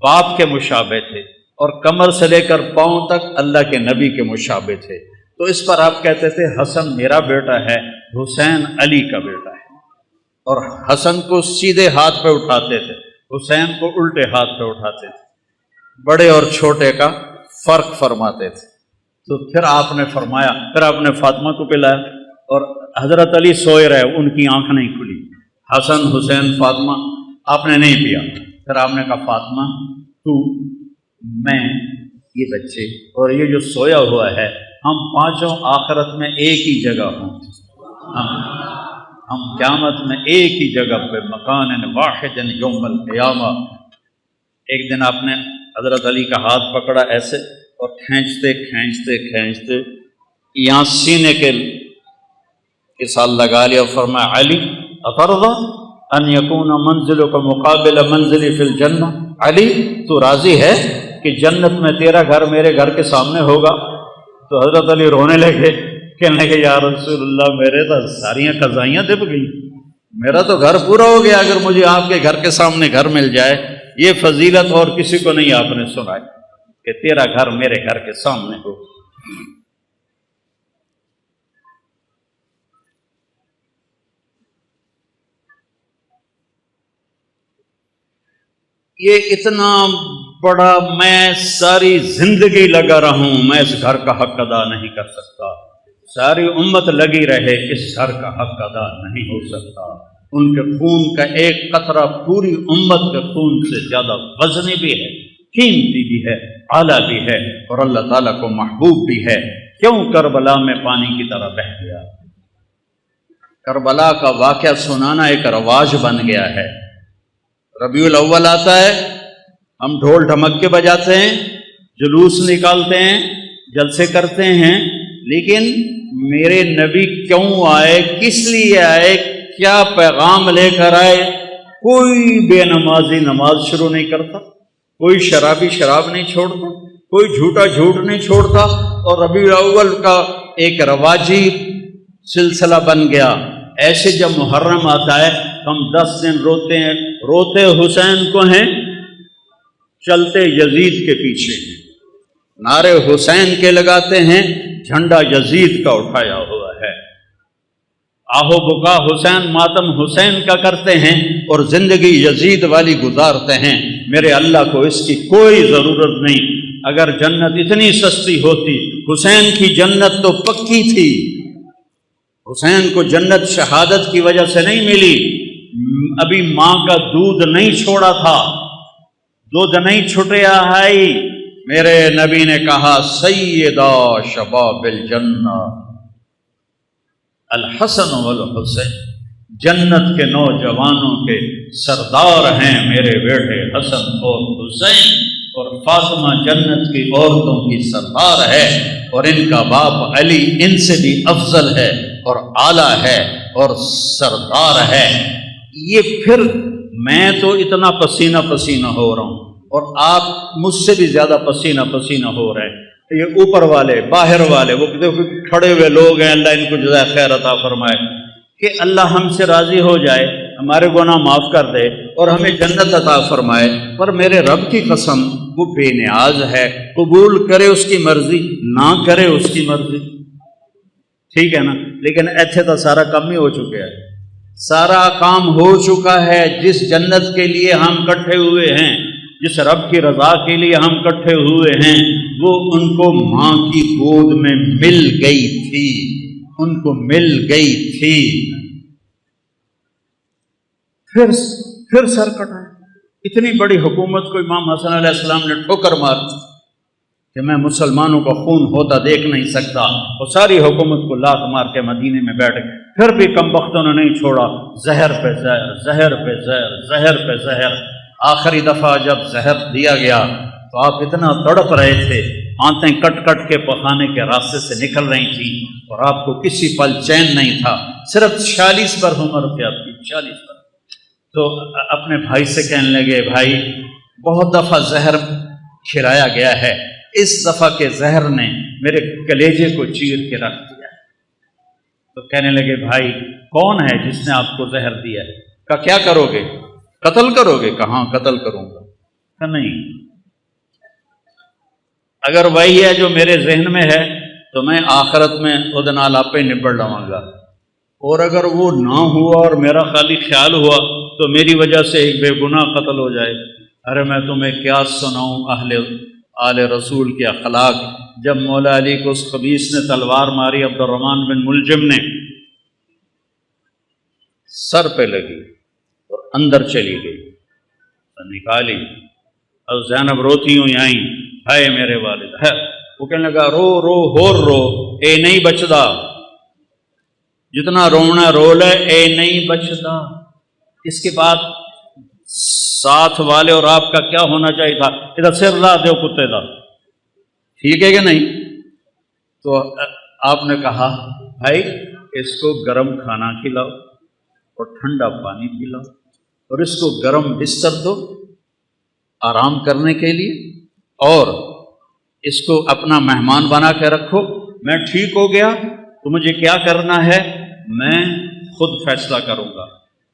Speaker 1: باپ کے مشابہ تھے، اور کمر سے لے کر پاؤں تک اللہ کے نبی کے مشابہ تھے۔ تو اس پر آپ کہتے تھے حسن میرا بیٹا ہے، حسین علی کا بیٹا ہے، اور حسن کو سیدھے ہاتھ پہ اٹھاتے تھے، حسین کو الٹے ہاتھ پہ اٹھاتے تھے، بڑے اور چھوٹے کا فرق فرماتے تھے۔ تو پھر آپ نے فرمایا، پھر آپ نے فاطمہ کو پلایا، اور حضرت علی سوئے رہے، ان کی آنکھ نہیں کھلی، حسن حسین فاطمہ، آپ نے نہیں پیا۔ پھر آپ نے کہا فاطمہ تو میں یہ بچے اور یہ جو سویا ہوا ہے، ہم پانچوں آخرت میں ایک ہی جگہ ہوں، ہم قیامت میں ایک ہی جگہ پہ، مکان واحد یوم القیامہ۔ ایک دن آپ نے حضرت علی کا ہاتھ پکڑا ایسے اور کھینچتے کھینچتے کھینچتے یہاں سینے کے ساتھ لگا لیا، فرمایا علی اترضی ان یکون منزلک مقابل منزلی فی الجنہ، علی تو راضی ہے کہ جنت میں تیرا گھر میرے گھر کے سامنے ہوگا؟ تو حضرت علی رونے لگے، کہنے لگے یا رسول اللہ میرے تو ساریاں قضائیاں دب گئی، میرا تو گھر پورا ہو گیا اگر مجھے آپ کے گھر کے سامنے گھر مل جائے۔ یہ فضیلت اور کسی کو نہیں آپ نے سنائی کہ تیرا گھر میرے گھر کے سامنے ہو۔ یہ اتنا بڑا، میں ساری زندگی لگا رہا ہوں، میں اس گھر کا حق ادا نہیں کر سکتا، ساری امت لگی رہے، اس گھر کا حق ادا نہیں ہو سکتا۔ ان کے خون کا ایک قطرہ پوری امت کے خون سے زیادہ وزنی بھی ہے، قیمتی بھی ہے، اعلیٰ بھی ہے، اور اللہ تعالیٰ کو محبوب بھی ہے۔ کیوں کربلا میں پانی کی طرح بہہ گیا؟ کربلا کا واقعہ سنانا ایک رواج بن گیا ہے۔ ربیع الاول آتا ہے، ہم ڈھول ڈھمکے بجاتے ہیں، جلوس نکالتے ہیں، جلسے کرتے ہیں، لیکن میرے نبی کیوں آئے، کس لیے آئے، کیا پیغام لے کر آئے؟ کوئی بے نمازی نماز شروع نہیں کرتا، کوئی شرابی شراب نہیں چھوڑتا، کوئی جھوٹا جھوٹ نہیں چھوڑتا، اور ربیع الاول کا ایک رواجی سلسلہ بن گیا۔ ایسے جب محرم آتا ہے ہم 10 دن روتے ہیں، روتے حسین کو ہیں، چلتے یزید کے پیچھے ہیں، نعرے حسین کے لگاتے ہیں، جھنڈا یزید کا اٹھایا ہوا ہے، آہو بکا حسین، ماتم حسین کا کرتے ہیں، اور زندگی یزید والی گزارتے ہیں۔ میرے اللہ کو اس کی کوئی ضرورت نہیں۔ اگر جنت اتنی سستی ہوتی، حسین کی جنت تو پکی تھی۔ حسین کو جنت شہادت کی وجہ سے نہیں ملی، ابھی ماں کا دودھ نہیں چھوڑا تھا، دودھ نہیں چھٹیا ہے۔ میرے نبی نے کہا سیدہ شباب الجنہ الحسن والحسین، جنت کے نوجوانوں کے سردار ہیں میرے بیٹے حسن اور حسین، اور فاطمہ جنت کی عورتوں کی سردار ہے، اور ان کا باپ علی ان سے بھی افضل ہے اور اعلیٰ ہے اور سردار ہے۔ یہ پھر میں تو اتنا پسینہ پسینہ ہو رہا ہوں اور آپ مجھ سے بھی زیادہ پسینہ پسینہ ہو رہے ہیں۔ یہ اوپر والے باہر والے وہ دیکھو کھڑے ہوئے لوگ ہیں، اللہ ان کو جزائے خیر عطا فرمائے، کہ اللہ ہم سے راضی ہو جائے، ہمارے گناہ معاف کر دے اور ہمیں جنت عطا فرمائے۔ پر میرے رب کی قسم وہ بے نیاز ہے، قبول کرے اس کی مرضی، نہ کرے اس کی مرضی، ٹھیک ہے نا؟ لیکن ایتھے تو سارا کام ہی ہو چکا ہے، سارا کام ہو چکا ہے۔ جس جنت کے لیے ہم کٹھے ہوئے ہیں، جس رب کی رضا کے لیے ہم کٹھے ہوئے ہیں، وہ ان کو ماں کی گود میں مل گئی تھی، ان کو مل گئی تھی۔ پھر سر کٹائے۔ اتنی بڑی حکومت کو امام حسن علیہ السلام نے ٹھوکر مار دی کہ میں مسلمانوں کا خون ہوتا دیکھ نہیں سکتا، اور ساری حکومت کو لات مار کے مدینے میں بیٹھ گئے۔ پھر بھی کم بختوں نے نہیں چھوڑا، زہر پہ زہر، زہر پہ زہر، زہر پہ زہر۔ آخری دفعہ جب زہر دیا گیا تو آپ اتنا تڑپ رہے تھے، آنتیں کٹ کٹ کے پخانے کے راستے سے نکل رہی تھیں، اور آپ کو کسی پل چین نہیں تھا۔ صرف 46 پر عمر تھی آپ کی، 46 پر۔ تو اپنے بھائی سے کہنے لگے، بھائی بہت دفعہ زہر کھلایا گیا ہے، اس دفعہ کے زہر نے میرے کلیجے کو چیر کے رکھ دیا ہے۔ تو کہنے لگے، بھائی کون ہے جس نے آپ کو زہر دیا ہے؟ کہا کیا کرو گے؟ قتل کرو گے؟ کہاں قتل کروں گا؟ کہ نہیں، اگر وہی ہے جو میرے ذہن میں ہے تو میں آخرت میں وہ نال آپ پہ نبڑ لواں گا، اور اگر وہ نہ ہوا اور میرا خالی خیال ہوا تو میری وجہ سے ایک بے گناہ قتل ہو جائے۔ ارے میں تمہیں کیا سناؤں آل رسول کے اخلاق۔ جب مولا علی کو اس خبیث نے تلوار ماری، عبد الرحمن بن ملجم نے، سر پہ لگی اور اندر چلی گئی، نکالی، اور زینب روتی ہوئی آئیں، ہائے میرے والد ہے۔ وہ کہنے لگا، رو رو ہور رو، اے نہیں بچدا، جتنا رونا رو لے، اے نہیں بچدا۔ اس کے بعد ساتھ والے اور آپ کا کیا ہونا چاہیے تھا؟ ادھر سر لا دو کتے دا، ٹھیک ہے کہ نہیں؟ تو آپ نے کہا، بھائی اس کو گرم کھانا کھلاؤ اور ٹھنڈا پانی پلاؤ، اور اس کو گرم بستر دو آرام کرنے کے لیے، اور اس کو اپنا مہمان بنا کے رکھو۔ میں ٹھیک ہو گیا تو مجھے کیا کرنا ہے میں خود فیصلہ کروں گا۔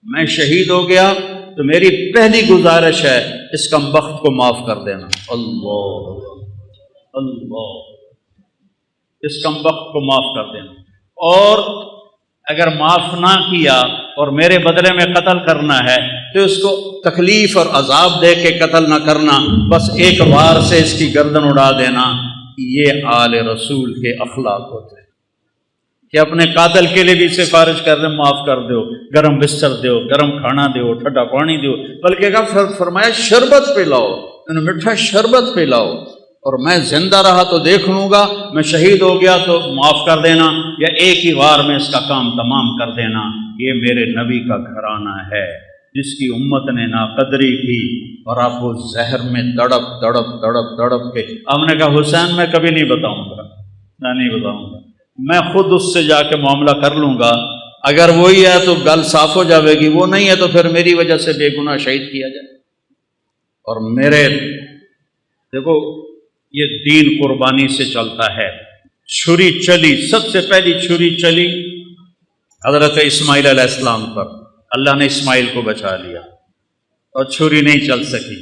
Speaker 1: میں شہید ہو گیا تو میری پہلی گزارش ہے اس کمبخت کو معاف کر دینا۔ اللہ اللہ، اس کمبخت کو معاف کر دینا، اور اگر معاف نہ کیا اور میرے بدلے میں قتل کرنا ہے تو اس کو تکلیف اور عذاب دے کے قتل نہ کرنا، بس ایک وار سے اس کی گردن اڑا دینا۔ یہ آل رسول کے اخلاق ہوتے ہیں کہ اپنے قاتل کے لیے بھی سفارش کر دیں، معاف کر دو، گرم بستر دو، گرم کھانا دو، ٹھنڈا پانی دو، بلکہ فرمایا شربت پلاؤ، انہیں میٹھا شربت پلاؤ، اور میں زندہ رہا تو دیکھ لوں گا، میں شہید ہو گیا تو معاف کر دینا، یا ایک ہی بار میں اس کا کام تمام کر دینا۔ یہ میرے نبی کا گھرانہ ہے جس کی امت نے ناقدری کی، اور آپ وہ زہر میں تڑپ تڑپ تڑپ تڑپ کے، ہم نے کہا حسین میں کبھی نہیں بتاؤں گا، میں نہیں بتاؤں گا، میں خود اس سے جا کے معاملہ کر لوں گا، اگر وہی ہے تو گل صاف ہو جاوے گی، وہ نہیں ہے تو پھر میری وجہ سے بے گناہ شہید کیا جائے۔ اور میرے دیکھو یہ دین قربانی سے چلتا ہے۔ چھری چلی، سب سے پہلی چھری چلی حضرت اسماعیل علیہ السلام پر، اللہ نے اسماعیل کو بچا لیا اور چھری نہیں چل سکی۔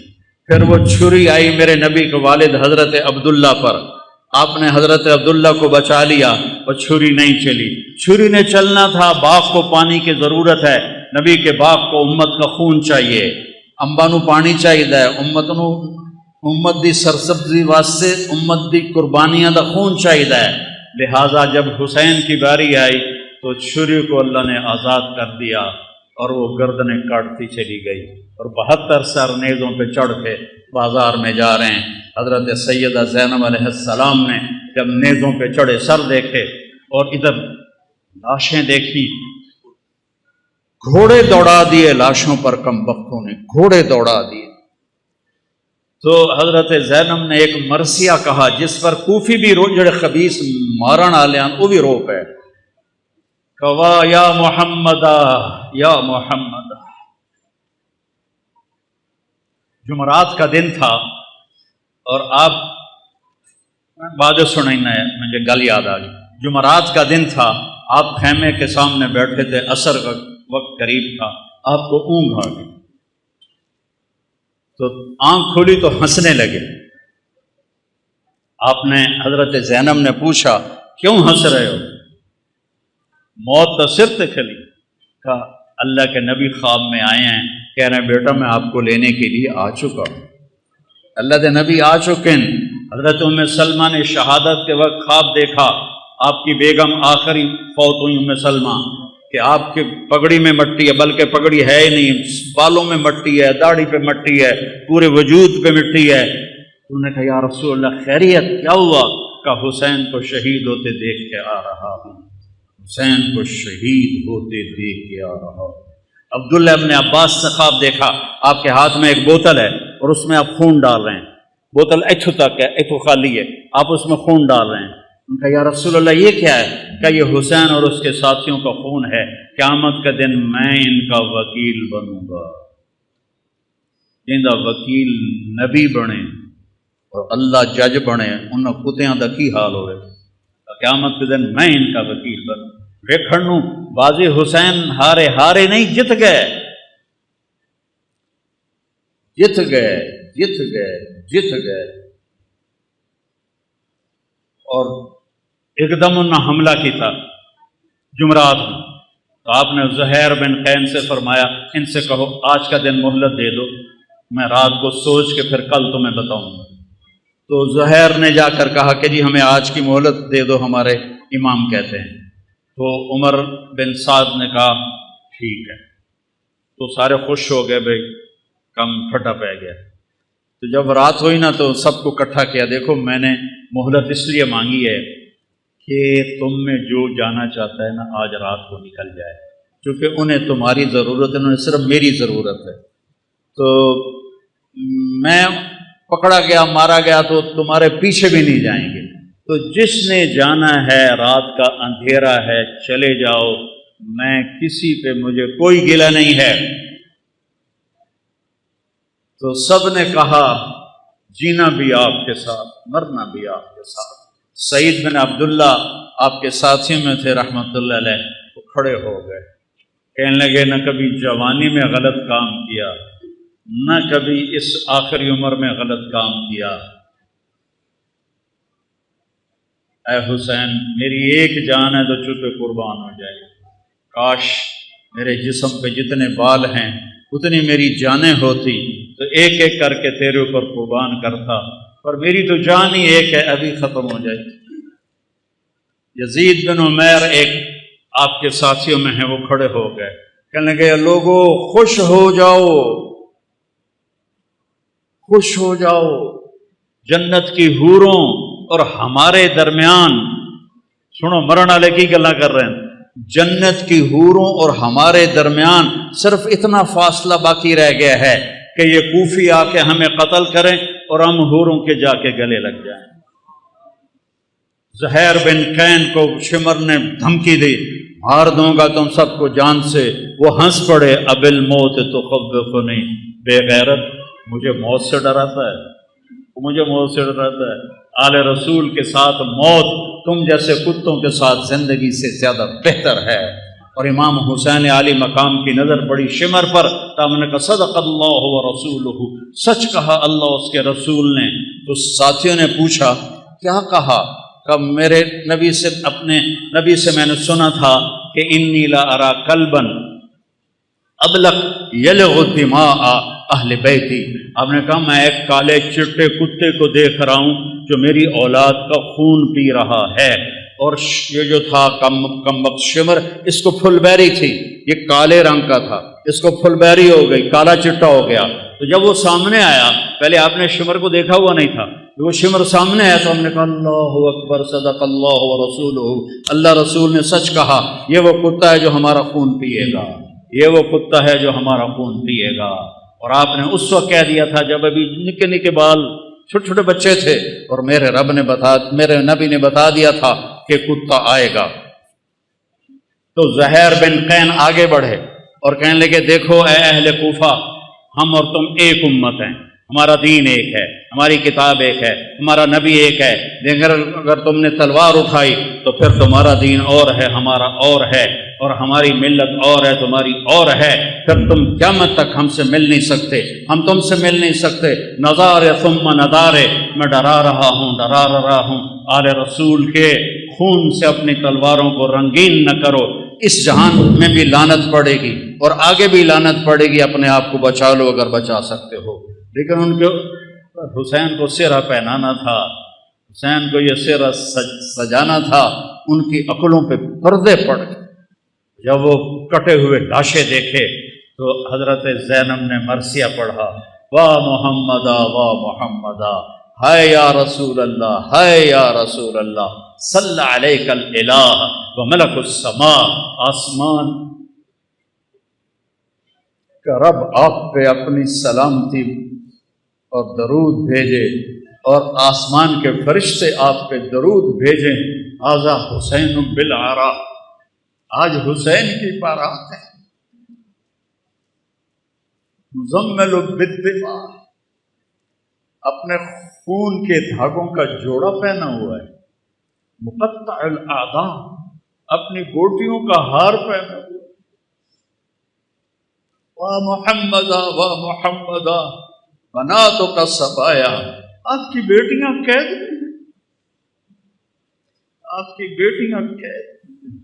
Speaker 1: پھر وہ چھری آئی میرے نبی کے والد حضرت عبداللہ پر، آپ نے حضرت عبداللہ کو بچا لیا اور چھری نہیں چلی۔ چھری نے چلنا تھا، باغ کو پانی کی ضرورت ہے، نبی کے باغ کو امت کا خون چاہیے، انباں نوں پانی چاہیے، امت دی سرسبزی واسطے امت دی قربانیاں دا خون چاہیے، لہٰذا جب حسین کی باری آئی تو چھری کو اللہ نے آزاد کر دیا اور وہ گردنیں کاٹتی چلی گئی، اور 72 سر نیزوں پہ چڑھ کے بازار میں جا رہے ہیں۔ حضرت سیدہ زینب علیہ السلام نے جب نیزوں پہ چڑھے سر دیکھے اور ادھر لاشیں دیکھی، گھوڑے دوڑا دیے لاشوں پر، کم بختوں نے گھوڑے دوڑا دیے۔ تو حضرت زینب نے ایک مرثیہ کہا جس پر کوفی بھی جڑے خبیث مارن والے ہیں وہ بھی رو پے، کہا یا محمد یا محمد۔ جمعرات کا دن تھا اور آپ بعد سننا ہے، مجھے گل یاد آ گئی، جمعرات کا دن تھا، آپ خیمے کے سامنے بیٹھے تھے، عصر کا وقت قریب تھا، آپ کو اونگ آ گئی تو آنکھ کھلی تو ہنسنے لگے۔ آپ نے حضرت زینب نے پوچھا کیوں ہنس رہے ہو؟ موت تو سر تے کھلی۔ کہا اللہ کے نبی خواب میں آئے ہیں، کہہ رہے ہیں بیٹا میں آپ کو لینے کے لیے آ چکا ہوں۔ اللہ کے نبی آ چکے ہیں۔ حضرت ام سلمہ نے شہادت کے وقت خواب دیکھا، آپ کی بیگم آخری فوت ہوئی ام سلمہ، کہ آپ کی پگڑی میں مٹی ہے، بلکہ پگڑی ہے ہی نہیں، بالوں میں مٹی ہے، داڑھی پہ مٹی ہے، پورے وجود پہ مٹی ہے۔ انہوں نے کہا یا رسول اللہ خیریت کیا ہوا؟ کہا حسین کو شہید ہوتے دیکھ کے آ رہا ہوں، حسین کو شہید ہوتے دیکھ کے آ رہا ہوں۔ عبداللہ ابن عباس سے خواب دیکھا، آپ کے ہاتھ میں ایک بوتل ہے اور اس میں آپ خون ڈال رہے ہیں، بوتل ایتھو تک ہے، ایتھو خالی ہے، آپ اس میں خون ڈال رہے ہیں۔ ان کا یا رسول اللہ یہ کیا ہے؟ کہ یہ حسین اور اس کے ساتھیوں کا خون ہے، قیامت کا دن میں ان کا وکیل بنوں گا، ان کا وکیل نبی بنے اور اللہ جج بنے، ان کتیاں دا کی حال ہوئے، قیامت کے دن میں ان کا وکیل بنوں۔ ویکھن بازی حسین ہارے نہیں، جت گئے جت گئے جت گئے جت گئے۔ اور ایک دم انہوں نے حملہ کیا جمعرات میں، تو آپ نے زہیر بن قین سے فرمایا ان سے کہو آج کا دن مہلت دے دو، میں رات کو سوچ کے پھر کل تمہیں بتاؤں گا۔ تو زہیر نے جا کر کہا کہ جی ہمیں آج کی مہلت دے دو، ہمارے امام کہتے ہیں۔ تو عمر بن سعد نے کہا ٹھیک ہے۔ تو سارے خوش ہو گئے، بھائی کم پھٹا پہ گیا۔ تو جب رات ہوئی نا تو سب کو اکٹھا کیا، دیکھو میں نے مہلت اس لیے مانگی ہے کہ تم میں جو جانا چاہتا ہے نا آج رات کو نکل جائے، کیونکہ انہیں تمہاری ضرورت ہے، انہیں صرف میری ضرورت ہے۔ تو میں پکڑا گیا، مارا گیا تو تمہارے پیچھے بھی نہیں جائیں گے، تو جس نے جانا ہے رات کا اندھیرا ہے چلے جاؤ، میں کسی پہ مجھے کوئی گلہ نہیں ہے۔ تو سب نے کہا جینا بھی آپ کے ساتھ، مرنا بھی آپ کے ساتھ۔ سعید بن عبداللہ آپ کے ساتھیوں میں تھے رحمۃ اللہ علیہ، وہ کھڑے ہو گئے، کہنے لگے نہ کبھی جوانی میں غلط کام کیا، نہ کبھی اس آخری عمر میں غلط کام کیا۔ اے حسین میری ایک جان ہے تو چپے قربان ہو جائے، کاش میرے جسم پہ جتنے بال ہیں اتنی میری جانیں ہوتی تو ایک ایک کر کے تیرے اوپر قربان کرتا، پر میری تو جان ہی ایک ہے، ابھی ختم ہو جائے۔ یزید بن عمیر ایک آپ کے ساتھیوں میں ہیں، وہ کھڑے ہو گئے، کہنے لگے لوگوں خوش ہو جاؤ، خوش ہو جاؤ جنت کی حوروں اور ہمارے درمیان، سنو مرن والے کی گلا کر رہے ہیں، جنت کی حوروں اور ہمارے درمیان صرف اتنا فاصلہ باقی رہ گیا ہے کہ یہ کوفی آ کے ہمیں قتل کریں اور ہم حوروں کے جا کے گلے لگ جائیں۔ زہیر بن قین کو شمر نے دھمکی دی، مار دوں گا تم سب کو جان سے، وہ ہنس پڑے، اب الموت تخوفنی، بے غیرت مجھے موت سے ڈراتا ہے، مجھے موت سے ڈراتا ہے۔ آل رسول کے ساتھ موت تم جیسے کتوں کے ساتھ زندگی سے زیادہ بہتر ہے۔ اور امام حسین عالی مقام کی نظر پڑی شمر پر، تو ہم نے کہا صدق اللہ و رسولہ، سچ کہا اللہ اس کے رسول نے۔ تو ساتھیوں نے پوچھا کیا کہا؟ کہ میرے نبی سے، اپنے نبی سے میں نے سنا تھا کہ انی لا ارا کلبا ابلغ یلغ دماء اہل بیتی، آپ نے کہا میں ایک کالے چٹے کتے کو دیکھ رہا ہوں جو میری اولاد کا خون پی رہا ہے۔ اور یہ جو تھا کم وقت شمر، اس کو پھل بیری تھی، یہ کالے رنگ کا تھا، اس کو پھل بیری ہو گئی، کالا چٹا ہو گیا۔ تو جب وہ سامنے آیا، پہلے آپ نے شمر کو دیکھا ہوا نہیں تھا، وہ شمر سامنے آیا تو ہم نے کہا اللہ اکبر صدق اللہ و رسولہ، اللہ رسول نے سچ کہا، یہ وہ کتا ہے جو ہمارا خون پیے گا، یہ وہ کتا ہے جو ہمارا خون پیے گا۔ اور آپ نے اس وقت کہہ دیا تھا جب ابھی نکے نکے بال چھوٹے چھوٹے بچے تھے، اور میرے نبی نے بتا دیا تھا کہ کتا آئے گا۔ تو زہیر بن قین آگے بڑھے اور کہنے لگے دیکھو اے اہل کوفہ، ہم اور تم ایک امت ہیں، ہمارا دین ایک ہے، ہماری کتاب ایک ہے، ہمارا نبی ایک ہے، لیکن اگر تم نے تلوار اٹھائی تو پھر تمہارا دین اور ہے، ہمارا اور ہے، اور ہماری ملت اور ہے، تمہاری اور ہے، پھر تم قیامت تک ہم سے مل نہیں سکتے، ہم تم سے مل نہیں سکتے۔ نظارے ثم نظارے، میں ڈرا رہا ہوں آل رسول کے خون سے اپنی تلواروں کو رنگین نہ کرو، اس جہان میں بھی لعنت پڑے گی اور آگے بھی لعنت پڑے گی، اپنے آپ کو بچا لو اگر بچا سکتے ہو۔ لیکن ان کے حسین کو سہرا پہنانا تھا، حسین کو یہ سہرا سجانا تھا، ان کی عقلوں پہ پردے پڑ گئے۔ جب وہ کٹے ہوئے لاشیں دیکھے تو حضرت زینب نے مرثیہ پڑھا، واہ محمدا واہ محمدا، ہائے یا رسول اللہ، ہائے یا رسول اللہ، صلی علیک الالہ و ملک السماء، آسمان کا رب آپ پہ اپنی سلامتی اور درود بھیجے، اور آسمان کے فرشتے آپ پہ درود بھیجیں۔ ھذا حسین بالعراء، آج حسین کی بارات ہے، مزمل بالدماء، اپنے خون کے دھاگوں کا جوڑا پہنا ہوا ہے، مقطع الاعضاء، اپنی گوٹیوں کا ہار پہنا ہوا ہے، واہ محمدا واہ محمدا بناتک صبایا، آپ کی بیٹیاں قید ہیں، آپ کی بیٹیاں قید ہیں،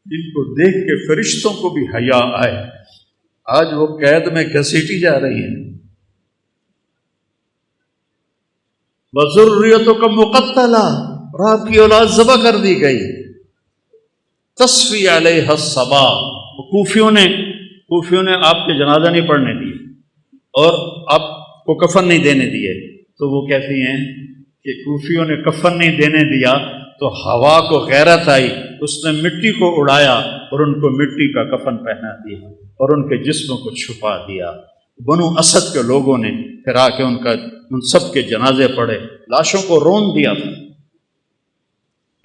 Speaker 1: جن کو دیکھ کے فرشتوں کو بھی حیا آئے، آج وہ قید میں گھسیٹی جا رہی ہیں۔ وذریتک مقتلہ، اور آپ کی اولاد ذبح کر دی گئی۔ تصفی علیہ الصبا، کوفیوں نے آپ کے جنازہ نہیں پڑھنے دیے اور آپ کو کفن نہیں دینے دیے، تو وہ کہتی ہیں کہ کوفیوں نے کفن نہیں دینے دیا تو ہوا کو غیرت آئی، اس نے مٹی کو اڑایا اور ان کو مٹی کا کفن پہنا دیا اور ان کے جسموں کو چھپا دیا۔ بنو اسد کے لوگوں نے پھر آ کے ان سب کے جنازے پڑھے، لاشوں کو رون دیا تھا۔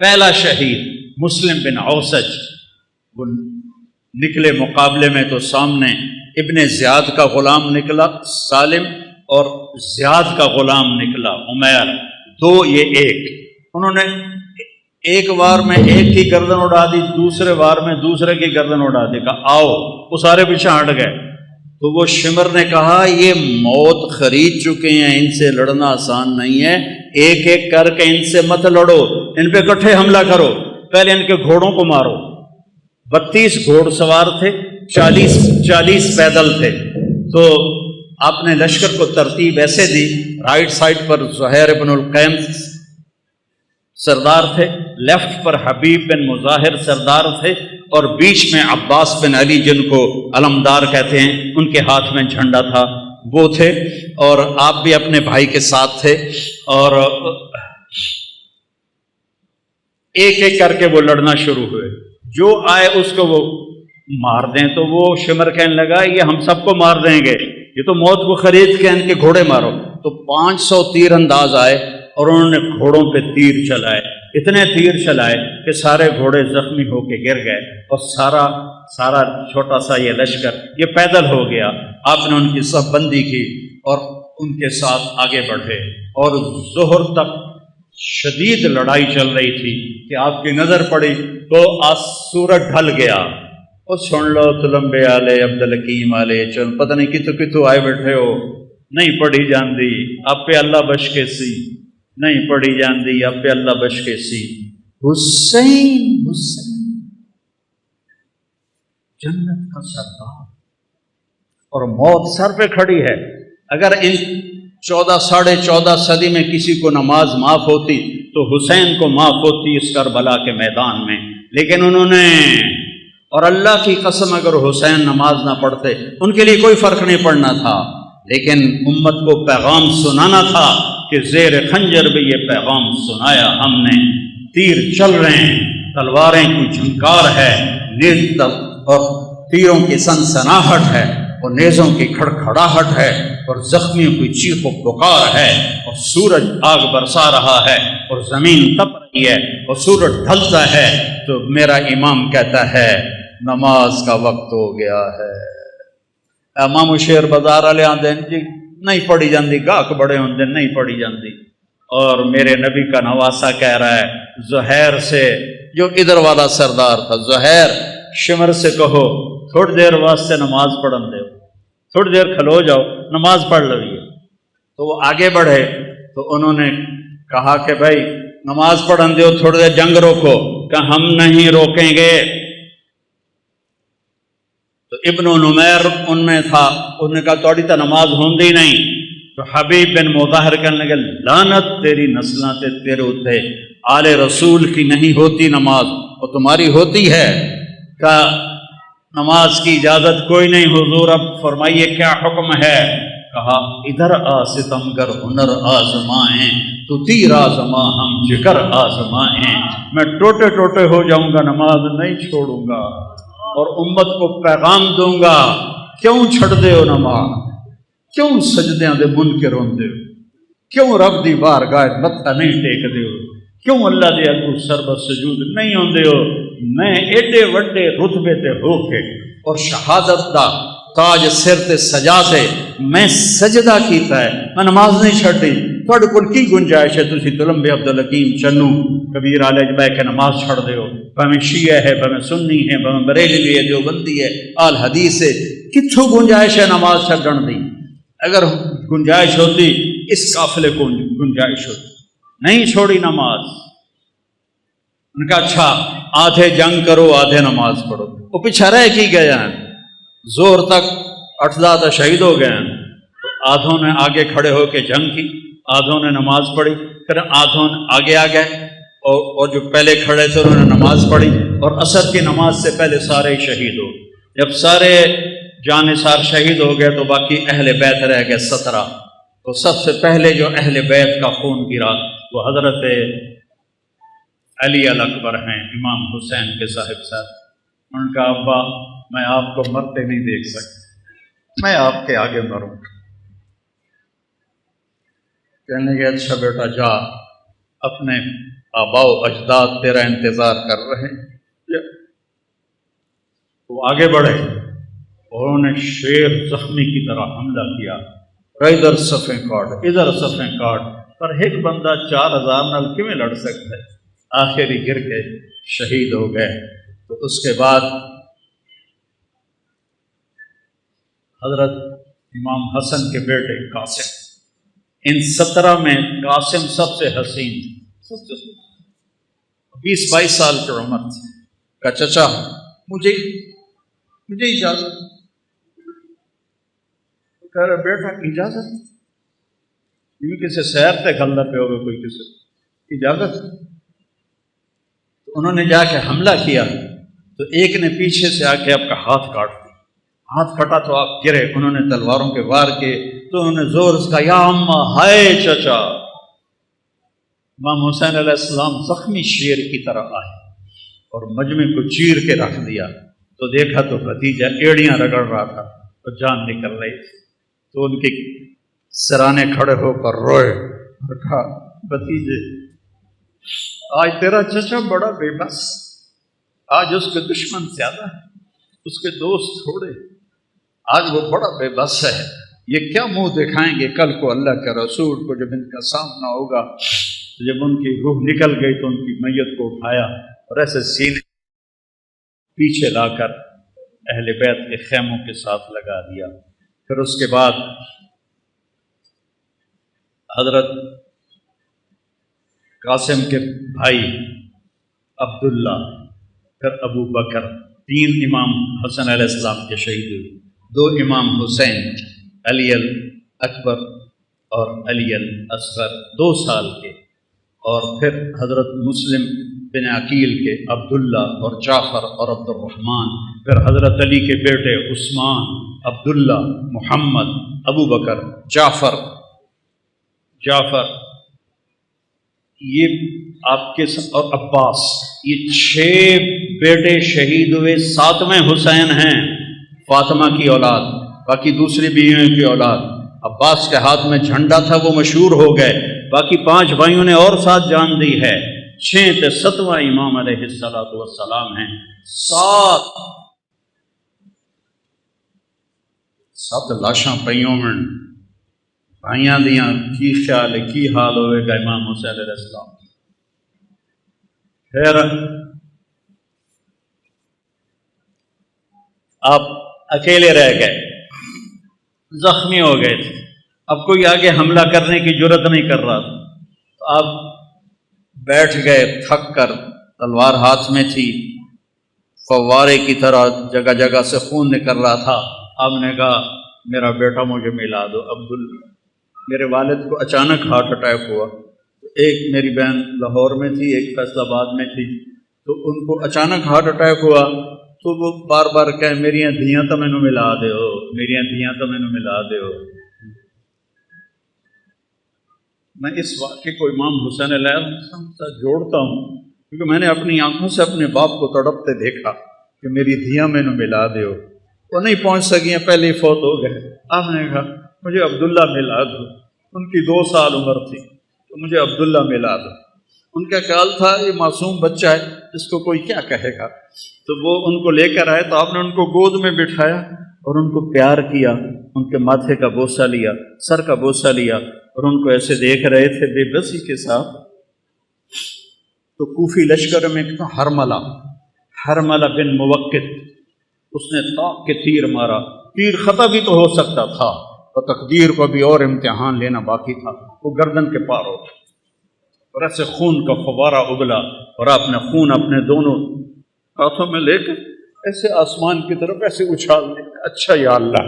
Speaker 1: پہلا شہید مسلم بن اوسج، وہ نکلے مقابلے میں تو سامنے ابن زیاد کا غلام نکلا سالم، اور زیاد کا غلام نکلا عمیر، دو یہ ایک، انہوں نے ایک وار میں ایک کی گردن اڑا دی، دوسرے وار میں دوسرے کی گردن اڑا دی، کہا آؤ، وہ سارے پیچھے ہٹ گئے۔ تو وہ شمر نے کہا یہ موت خرید چکے ہیں، ان سے لڑنا آسان نہیں ہے، ایک ایک کر کے ان سے مت لڑو، ان پہ اکٹھے حملہ کرو، پہلے ان کے گھوڑوں کو مارو۔ 32 گھوڑ سوار تھے، 40 پیدل تھے، تو آپ نے لشکر کو ترتیب ایسے دی، رائٹ سائڈ پر زہیر بن القیم سردار تھے، لیفٹ پر حبیب بن مظاہر سردار تھے، اور بیچ میں عباس بن علی جن کو علمدار کہتے ہیں، ان کے ہاتھ میں جھنڈا تھا۔ وہ تھے، اور آپ بھی اپنے بھائی کے ساتھ تھے، اور ایک ایک کر کے وہ لڑنا شروع ہوئے، جو آئے اس کو وہ مار دیں۔ تو وہ شمر کہنے لگا یہ ہم سب کو مار دیں گے، یہ تو موت کو خرید کے ان کے گھوڑے مارو۔ تو 500 تیر انداز آئے اور انہوں نے گھوڑوں پہ تیر چلائے، اتنے تیر چلائے کہ سارے گھوڑے زخمی ہو کے گر گئے، اور سارا چھوٹا سا یہ لشکر یہ پیدل ہو گیا۔ آپ نے ان کی صف بندی کی اور ان کے ساتھ آگے بڑھے، اور ظہر تک شدید لڑائی چل رہی تھی کہ آپ کی نظر پڑی تو سورج ڈھل گیا۔ اور سن لو تلمبے آلے عبدالحکیم آلے چل، پتہ نہیں کتوں آئے بیٹھے ہو، نہیں پڑھی جاندی آپ پہ اللہ بش کے سی، نہیں پڑھی جاندی آپ پہ اللہ بش کے سی۔ حسین جنت کا سردار، اور موت سر پہ کھڑی ہے۔ اگر ان 14 صدی میں کسی کو نماز معاف ہوتی تو حسین کو معاف ہوتی اس کربلا کے میدان میں، لیکن انہوں نے، اور اللہ کی قسم اگر حسین نماز نہ پڑھتے ان کے لیے کوئی فرق نہیں پڑنا تھا، لیکن امت کو پیغام سنانا تھا کہ زیر خنجر بھی یہ پیغام سنایا ہم نے، تیر چل رہے ہیں، تلواریں کی جھنکار ہے، نیز اور تیروں کی سنسناہٹ ہے، اور نیزوں کی کھڑکھڑاہٹ ہے، اور زخمیوں کی چیخ و پکار ہے، اور سورج آگ برسا رہا ہے، اور زمین تپ رہی ہے، اور سورج ڈھلتا ہے، تو میرا امام کہتا ہے نماز کا وقت ہو گیا ہے۔ امام شیر بازار والے آدھے جی نہیں پڑھی جاندی، گاہک بڑے ہوندے نہیں پڑھی جاندی، اور میرے نبی کا نواسا کہہ رہا ہے زہیر سے، جو ادھر والا سردار تھا، زہیر شمر سے کہو تھوڑی دیر واسطے نماز پڑھن دے، تھوڑی دیر کھلو جاؤ نماز پڑھ لویے۔ تو وہ آگے بڑھے تو انہوں نے کہا کہ بھائی نماز پڑھن دیو، تھوڑی دیر جنگ روکو، کہ ہم نہیں روکیں گے۔ تو ابن نمیر ان میں تھا، انہوں نے کہا توڑی تا نماز ہوندی نہیں۔ تو حبیب بن مظاہر کہنے لگے لعنت تیری نسلاں تے تیرے اتے، آل رسول کی نہیں ہوتی نماز اور تمہاری ہوتی ہے۔ کہ نماز کی اجازت کوئی نہیں حضور، اب فرمائیے کیا حکم ہے؟ کہا ادھر آ ستمگر ہنر آزمائیں، تو تیر آزما ہم جگر آزمائیں، میں ٹوٹے ٹوٹے ہو جاؤں گا نماز نہیں چھوڑوں گا، اور امت کو پیغام دوں گا کیوں چھڑ دے ہو نماز، کیوں سجدیاں دے منکر ہوندے ہو، کیوں رب دی بارگاہ متھا نہیں ٹیک دے ہو، کیوں اللہ دے اگوں سربت سجود نہیں ہوندے ہو۔ میں ایڈے وڈے رتبے تے ہو کے اور شہادت دا تاج سر تے سجا تے میں سجدہ کیتا ہے، میں نماز نہیں چھڑی، تھوڑے کول کی گنجائش ہے تسی تلمبے عبدالحکیم چنو کبیر آلے جبے کے نماز چھڑ دے ہو، بھاویں شیعہ ہے، بھاویں سنی ہے، بھاویں بریلوی ہے، دیوبندی ہے، آل حدیث ہے، کتھوں گنجائش ہے نماز چھڑن دی؟ اگر گنجائش ہوتی اس قافلے کو گنجائش ہوتی، نہیں چھوڑی نماز۔ ان کا اچھا آدھے جنگ کرو آدھے نماز پڑھو، وہ پیچھے رہ کی گئے ہیں، زور تک 8 شہید ہو گئے ہیں۔ تو آدھوں نے آگے کھڑے ہو کے جنگ کی، آدھوں نے نماز پڑھی، پھر آدھوں آگے آ گئے اور جو پہلے کھڑے تھے انہوں نے نماز پڑھی، اور عصر کی نماز سے پہلے سارے شہید ہو۔ جب سارے جانثار شہید ہو گئے تو باقی اہل بیت رہ گئے 17۔ تو سب سے پہلے جو اہل بیت کا خون گرا وہ حضرت علی الاکبر ہیں، امام حسین کے صاحب صاحب۔ ان کا ابا میں آپ کو مرتے نہیں دیکھ سکتا، میں آپ کے آگے مروں۔ کہنے لگے اچھا بیٹا جا، اپنے آباء و اجداد تیرا انتظار کر رہے ہیں۔ وہ آگے بڑھے اور انہوں نے شیر زخمی کی طرح حملہ کیا، ادھر صفیں کاٹ ادھر صفیں کاٹ، پر ایک بندہ 4000 نال کیویں لڑ سکتا ہے؟ آخری گر کے شہید ہو گئے۔ تو اس کے بعد حضرت امام حسن کے بیٹے قاسم، ان 17 میں قاسم سب سے حسین، 20-22 سال کی عمر تھی۔ کہ چچا مجھے اجازت، کہہ رہے بیٹا اجازت؟ یہ کسی سیر تے گھلدا پہ ہوگا کوئی کسی اجازت؟ تو انہوں نے جا کے حملہ کیا تو ایک نے پیچھے سے آ کے آپ کا ہاتھ کاٹ دیا، ہاتھ کٹا تو آپ گرے، انہوں نے تلواروں کے وار کے تو انہوں نے زور سے کہا یا اماں ہائے چچا. امام حسین علیہ السلام زخمی شیر کی طرح آئے اور مجمع کو چیر کے رکھ دیا. تو دیکھا تو بھتیجا ایڑیاں رگڑ رہا تھا تو جان نکل رہی تھی. تو ان کے سرانے کھڑے ہو کر روئے اور کہا بھتیجے آج تیرا چچا بڑا بے بس، آج اس کے دشمن زیادہ ہیں، اس کے دوست تھوڑے، آج وہ بڑا بے بس ہے. یہ کیا منہ دکھائیں گے کل کو اللہ کے رسول کو جب ان کا سامنا ہوگا. جب ان کی روح نکل گئی تو ان کی میت کو اٹھایا اور ایسے سینے پیچھے لا کر اہل بیت کے خیموں کے ساتھ لگا دیا. پھر اس کے بعد حضرت قاسم کے بھائی عبداللہ، پھر ابو بکر، 3 امام حسن علیہ السلام کے شہید ہوئے، 2 امام حسین، علی الاکبر اور علی الاصغر 2 سال کے، اور پھر حضرت مسلم بن عقیل کے عبداللہ اور جعفر اور عبد الرحمن، پھر حضرت علی کے بیٹے عثمان، عبداللہ، محمد، ابو بکر، جعفر یہ آپ کے اور عباس، یہ 6 بیٹے شہید ہوئے. 7ویں حسین ہیں فاطمہ کی اولاد، باقی دوسری بیویوں کی اولاد. عباس کے ہاتھ میں جھنڈا تھا، وہ مشہور ہو گئے. باقی 5 بھائیوں نے اور ساتھ جان دی ہے. 6 تے 7واں امام علیہ السلام ہیں. 7 لاشاں پئیوں میں بھائیاں دیاں کی خیال ہے کی حال ہوئے گا امام حسین علیہ السلام. پھر آپ اکیلے رہ گئے، زخمی ہو گئے تھے، اب کوئی آگے حملہ کرنے کی جرت نہیں کر رہا تھا. تو آپ بیٹھ گئے تھک کر، تلوار ہاتھ میں تھی، فوارے کی طرح جگہ جگہ سے خون نکل رہا تھا. آپ نے کہا میرا بیٹا مجھے ملا دو عبداللہ. میرے والد کو اچانک ہارٹ اٹیک ہوا. ایک میری بہن لاہور میں تھی، ایک فیصل آباد میں تھی، تو ان کو اچانک ہارٹ اٹیک ہوا. تو وہ بار بار کہیں میریاں دھیاں تو مینوں ملا دیو، میریاں دھیاں تو مینوں ملا دیو. میں اس واقعے کو امام حسین علیہ السلام سے جوڑتا ہوں کیونکہ میں نے اپنی آنکھوں سے اپنے باپ کو تڑپتے دیکھا کہ میری دھیاں مینوں ملا دیو. وہ نہیں پہنچ سکیاں، پہلے ہی فوت ہو گئے. آپ نے کہا مجھے عبداللہ ملا دو. ان کی 2 سال عمر تھی تو مجھے عبداللہ ملا دو. ان کا خیال تھا یہ معصوم بچہ ہے، اس کو کوئی کیا کہے گا. تو وہ ان کو لے کر آئے تو آپ نے ان کو گود میں بٹھایا اور ان کو پیار کیا، ان کے ماتھے کا بوسہ لیا، سر کا بوسہ لیا، اور ان کو ایسے دیکھ رہے تھے بے بسی کے ساتھ. تو کوفی لشکر میں ایک تھا حرملہ بن موقت، اس نے طاق کے تیر مارا. تیر خطا بھی تو ہو سکتا تھا اور تقدیر کو بھی اور امتحان لینا باقی تھا. وہ گردن کے پار ہو اور ایسے خون کا فوارہ ابلا، اور آپ نے خون اپنے دونوں ہاتھوں میں لے کر ایسے آسمان کی طرف ایسے اچھال دیا. اچھا یا اللہ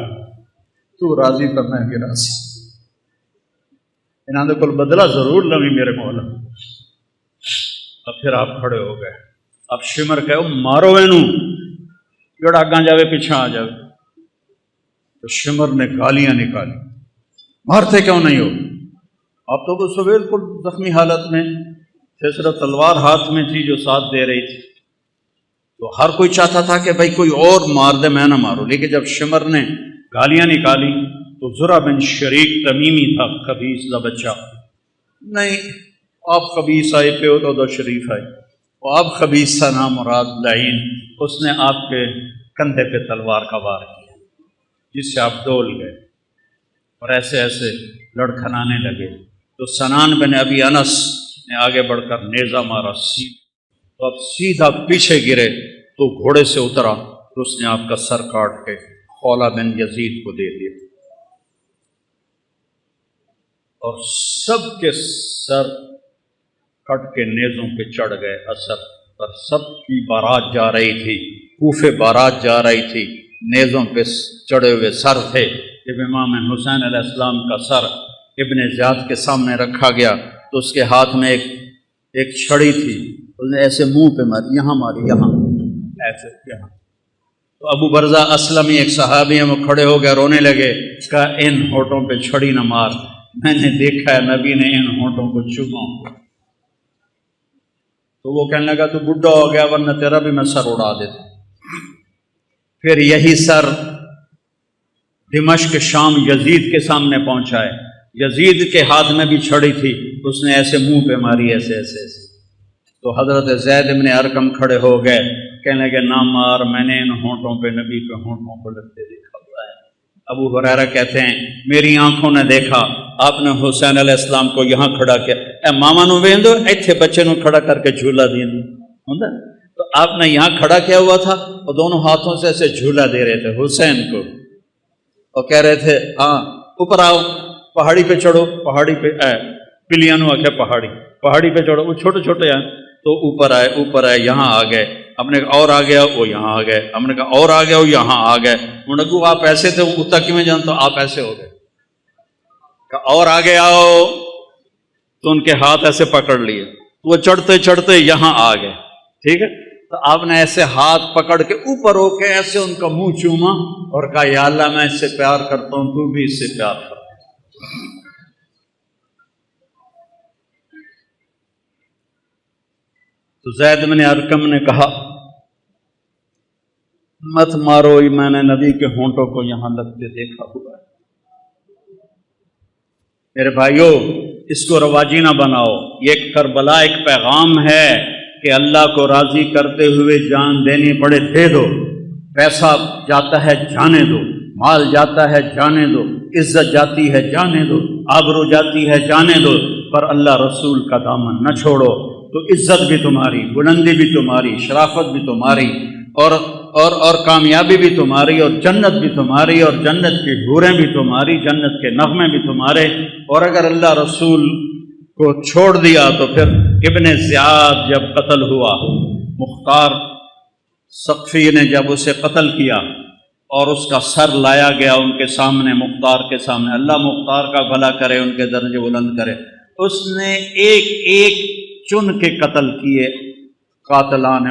Speaker 1: تو راضی تو میں بھی راضی، انہوں نے کل بدلہ ضرور لوی میرے مولا. اب پھر آپ کھڑے ہو گئے. اب شمر کہو مارو اینو جڑا اگاں جاوے پیچھے آ جاوے. تو شمر نے گالیاں نکالی، مارتے کیوں نہیں ہو؟ آپ تو وہ بالکل زخمی حالت میں تھے، صرف تلوار ہاتھ میں تھی جو ساتھ دے رہی تھی. تو ہر کوئی چاہتا تھا کہ بھائی کوئی اور مار دے، میں نہ مارو. لیکن جب شمر نے گالیاں نکالی تو زرع بن شریک تمیمی تھا، خبیث کا بچہ. نہیں آپ خبیث آئے پہ ہو تو شریف آئے. وہ آپ خبیث تھا نام مراد لعین. اس نے آپ کے کندھے پہ تلوار کا وار کیا جس سے آپ ڈول گئے اور ایسے ایسے لڑکھنانے لگے. تو سنان بن ابی انس نے آگے بڑھ کر نیزہ مارا تو اب سیدھا پیچھے گرے تو گھوڑے سے اترا تو اس نے آپ کا سر کاٹ کے خولہ بن یزید کو دے دیا. اور سب کے سر کٹ کے نیزوں پہ چڑھ گئے. اثر پر سب کی بارات جا رہی تھی، کوفے بارات جا رہی تھی، نیزوں پہ چڑھے ہوئے سر تھے. جب امام حسین علیہ السلام کا سر ابن زیاد کے سامنے رکھا گیا تو اس کے ہاتھ میں ایک چھڑی تھی. اس نے ایسے منہ پہ ماری، یہاں ماری، یہاں ایسے، یہاں تو ابو برزہ اسلمی ایک صحابی ہیں، وہ کھڑے ہو گئے، رونے لگے، کہا ان ہونٹوں پہ چھڑی نہ مار، میں نے دیکھا ہے نبی نے ان ہونٹوں کو چوما۔ تو وہ کہنے لگا تو بڈھا ہو گیا، ورنہ تیرا بھی میں سر اڑا دیتا۔ پھر یہی سر دمشق شام یزید کے سامنے پہنچا ہے، یزید کے ہاتھ میں بھی چھڑی تھی، اس نے ایسے منہ پہ ماری، ایسے ایسے ایسے۔ تو حضرت زید بن ارقم کھڑے ہو گئے، کہنے لگے نہ مار، میں نے ان ہونٹوں پہ نبی کے ہونٹوں کو لگتے دیکھا ہوا ہے۔ ابو ہریرہ کہتے ہیں میری آنکھوں نے دیکھا آپ نے حسین علیہ السلام کو یہاں کھڑا کیا، اے ماما نو ویندو ایتھے بچے نو کھڑا کر کے جھولا دیندو ہوندا، تو آپ نے یہاں کھڑا کیا ہوا تھا اور دونوں ہاتھوں سے ایسے جھولا دے رہے تھے حسین کو، اور کہہ رہے تھے ہاں اوپر آؤ، پہاڑی پہ چڑھو، پہاڑی پہ پلیاں نو آکھیا پہاڑی پہ چڑھو، وہ چھوٹے چھوٹے ہیں تو اوپر آئے یہاں آ گئے، ہم نے کہا اور آ گیا، وہ یہاں آ گئے، ہم نے کہا اور آ گیا، وہ یہاں آ گئے، انہوں نے کہا آپ ایسے تھے اتنا کیوں جان، تو آپ ایسے ہو گئے، کہا اور آگے آؤ، تو ان کے ہاتھ ایسے پکڑ لیے، وہ چڑھتے چڑھتے یہاں آ گئے، ٹھیک ہے، تو آپ نے ایسے ہاتھ پکڑ کے اوپر ہو کے ایسے ان کا منہ چوما اور کہا یا اللہ میں اس سے پیار کرتا ہوں، تو بھی اس سے پیار کر۔ تو زید بن ارقم نے کہا مت مارو، میں نے نبی کے ہونٹوں کو یہاں لگتے دیکھا ہوا ہے۔ میرے بھائیو اس کو رواجی نہ بناؤ، یہ کربلا ایک پیغام ہے کہ اللہ کو راضی کرتے ہوئے جان دینی پڑے دے دو، پیسہ جاتا ہے جانے دو، مال جاتا ہے جانے دو، عزت جاتی ہے جانے دو، آبرو جاتی ہے جانے دو، پر اللہ رسول کا دامن نہ چھوڑو، تو عزت بھی تمہاری، بلندی بھی تمہاری، شرافت بھی تمہاری، اور کامیابی بھی تمہاری، اور جنت بھی تمہاری، اور جنت کی حوریں بھی تمہاری، جنت کے نغمے بھی تمہارے۔ اور اگر اللہ رسول کو چھوڑ دیا تو پھر ابن زیاد جب قتل ہوا، مختار ثقفی نے جب اسے قتل کیا اور اس کا سر لایا گیا ان کے سامنے، مختار کے سامنے، اللہ مختار کا بھلا کرے، ان کے درجے بلند کرے، اس نے ایک ایک چن کے قتل کیے قاتلان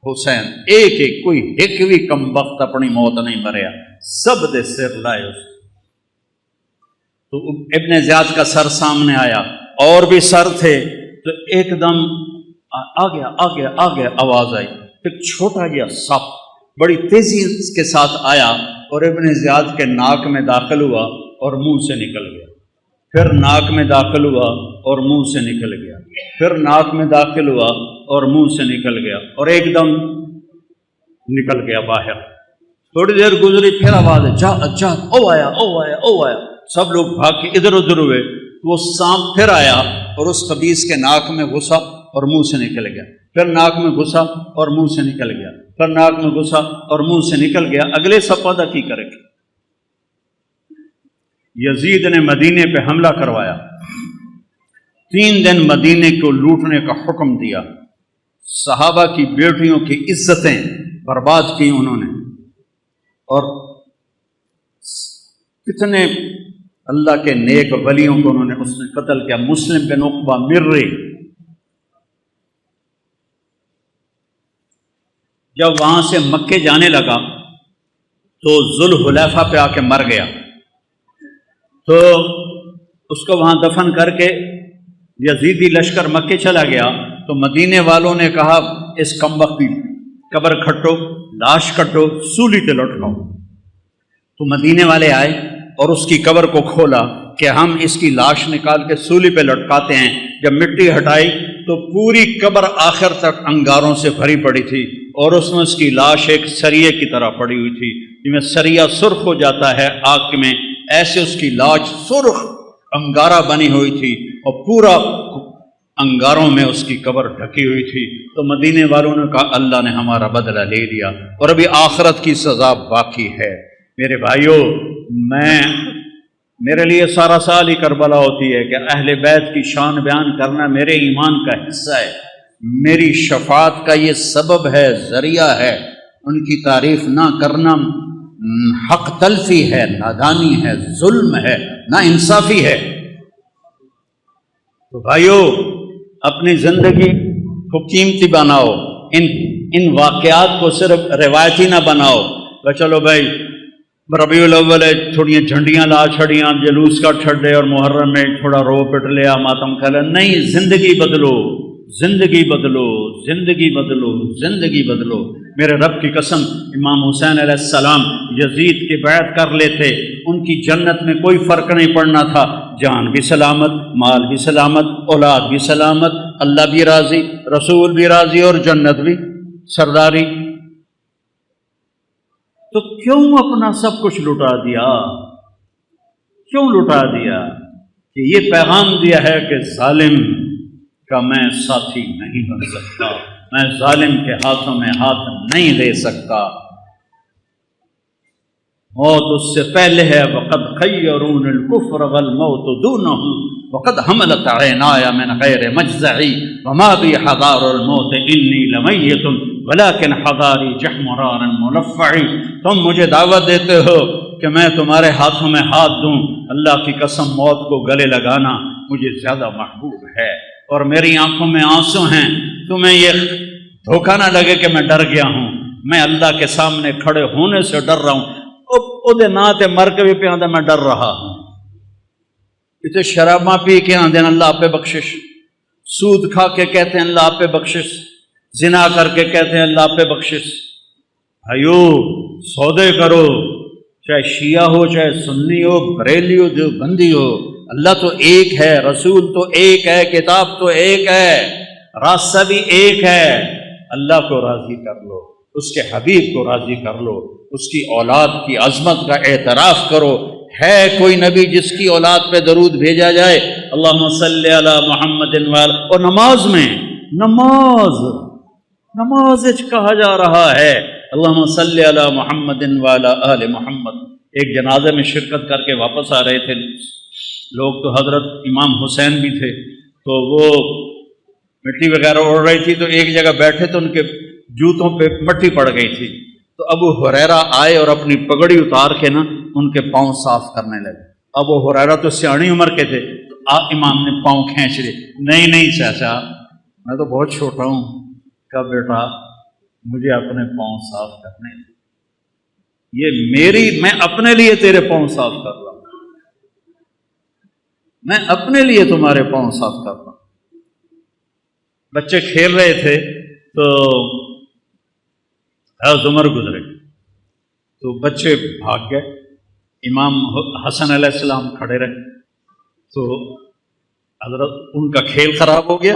Speaker 1: حسین، ایک ایک، کوئی ایک بھی کم وقت اپنی موت نہیں مریا، سب دے سر لائے اس۔ تو ابن زیاد کا سر سامنے آیا، اور بھی سر تھے، تو ایک دم آ گیا آواز آئی، ایک چھوٹا جا سپ بڑی تیزی کے ساتھ آیا اور ابن زیاد کے ناک میں داخل ہوا اور منہ سے نکل گیا، پھر ناک میں داخل ہوا اور منہ سے نکل گیا، پھر ناک میں داخل ہوا اور منہ سے نکل گیا، اور ایک دم نکل گیا باہر۔ تھوڑی دیر گزری پھر آواز ہے جا او آیا، سب لوگ بھاگ کے ادھر ادھر ہوئے، وہ سانپ پھر آیا اور اس خبیث کے ناک میں گھسا اور منہ سے نکل گیا، پھر ناک میں گھسا اور منہ سے نکل گیا، پھر ناک میں گھسا اور منہ سے نکل گیا۔ اگلے سپادہ کی کرے گا؟ یزید نے مدینے پہ حملہ کروایا، 3 دن مدینے کو لوٹنے کا حکم دیا، صحابہ کی بیٹیوں کی عزتیں برباد کی انہوں نے، اور کتنے اللہ کے نیک ولیوں کو انہوں نے اس نے قتل کیا۔ مسلم بن عقبہ مرری جب وہاں سے مکے جانے لگا تو ذوالحلیفہ پہ آ کے مر گیا، تو اس کو وہاں دفن کر کے یزیدی لشکر مکے چلا گیا، تو مدینے والوں نے کہا اس کمبخت کی قبر کھٹو، لاش کٹو، سولی پہ لٹکاؤ۔ تو مدینے والے آئے اور اس کی قبر کو کھولا کہ ہم اس کی لاش نکال کے سولی پہ لٹکاتے ہیں۔ جب مٹی ہٹائی تو پوری قبر آخر تک انگاروں سے بھری پڑی تھی، اور اس میں اس کی لاش ایک سریے کی طرح پڑی ہوئی تھی، جس میں سریا سرخ ہو جاتا ہے آگ میں، ایسے اس کی لاش سرخ انگارہ بنی ہوئی تھی، اور پورا انگاروں میں اس کی قبر ڈھکی ہوئی تھی۔ تو مدینے والوں نے کہا اللہ نے ہمارا بدلہ لے لیا، اور ابھی آخرت کی سزا باقی ہے۔ میرے بھائیوں، میرے لیے سارا سال ہی کربلا ہوتی ہے کہ اہل بیت کی شان بیان کرنا میرے ایمان کا حصہ ہے، میری شفاعت کا یہ سبب ہے، ذریعہ ہے۔ ان کی تعریف نہ کرنا حق تلفی ہے، نادانی ہے، ظلم ہے، نا انصافی ہے۔ تو بھائیو، اپنی زندگی کو قیمتی بناؤ، ان واقعات کو صرف روایتی نہ بناؤ کہ چلو بھائی ربیع الاول تھوڑی جھنڈیاں لا چھڑیاں، جلوس کا چھڑے، اور محرم میں تھوڑا رو پٹ لیا، ماتم کھلا. نہیں، زندگی بدلو، زندگی بدلو، زندگی بدلو، زندگی بدلو. میرے رب کی قسم، امام حسین علیہ السلام یزید کی بیعت کر لیتے، ان کی جنت میں کوئی فرق نہیں پڑنا تھا. جان بھی سلامت، مال بھی سلامت، اولاد بھی سلامت، اللہ بھی راضی، رسول بھی راضی، اور جنت بھی سرداری. تو کیوں اپنا سب کچھ لٹا دیا؟ کیوں لٹا دیا؟ کہ یہ پیغام دیا ہے کہ ظالم کا میں ساتھی نہیں بن سکتا، میں ظالم کے ہاتھوں میں ہاتھ نہیں دے سکتا. موت اس سے پہلے ہے. وقد خیرون الکفر والموت دونہ وقد حملت عینایا من غیر مجزعی وما بی حضار الموت انی لمیت ولکن حضاری جحمرار ملفعی. تم مجھے دعوت دیتے ہو کہ میں تمہارے ہاتھوں میں ہاتھ دوں. اللہ کی قسم، موت کو گلے لگانا مجھے زیادہ محبوب ہے، اور میری آنکھوں میں آنسو ہیں. تمہیں یہ دھوکہ نہ لگے کہ میں ڈر گیا ہوں. میں اللہ کے سامنے کھڑے ہونے سے ڈر رہا ہوں. او نا تے مر کے بھی پہ آدھا میں ڈر رہا ہوں. اتنے شراباں پی کے آدھے اللہ آپ پہ بخشش، سود کھا کے کہتے ہیں اللہ آپ پہ بخشش، زنا کر کے کہتے ہیں اللہ آپ پہ بخشش. بھائیو، سودے کرو، چاہے شیعہ ہو، چاہے سنی ہو، بریلی ہو، جو بندی ہو. اللہ تو ایک ہے، رسول تو ایک ہے، کتاب تو ایک ہے، راستہ بھی ایک ہے. اللہ کو راضی کر لو، اس کے حبیب کو راضی کر لو، اس کی اولاد کی عظمت کا اعتراف کرو. ہے کوئی نبی جس کی اولاد پہ درود بھیجا جائے؟ اللہم صلی علی محمد وعلی. اور نماز میں نماز کہا جا رہا ہے اللہم صلی علی محمد وعلی آل محمد. ایک جنازے میں شرکت کر کے واپس آ رہے تھے لوگ، تو حضرت امام حسین بھی تھے، تو وہ مٹی وغیرہ اڑ رہی تھی، تو ایک جگہ بیٹھے تو ان کے جوتوں پہ مٹی پڑ گئی تھی. تو ابو ہریرہ آئے اور اپنی پگڑی اتار کے نا ان کے پاؤں صاف کرنے لگے. ابو ہریرہ تو سیاਣੀ عمر کے تھے، تو امام نے پاؤں کھینچ لیے. نہیں چاچا، میں تو بہت چھوٹا ہوں. کہا بیٹا مجھے اپنے پاؤں صاف کرنے، یہ میں اپنے لیے تیرے پاؤں صاف کر رہا ہوں، میں اپنے لیے تمہارے پاؤں صاف کر رہا ہوں. بچے کھیل رہے تھے تو عمر گزرے، تو بچے بھاگ گئے. امام حسن علیہ السلام کھڑے رہے، تو حضرت ان کا کھیل خراب ہو گیا.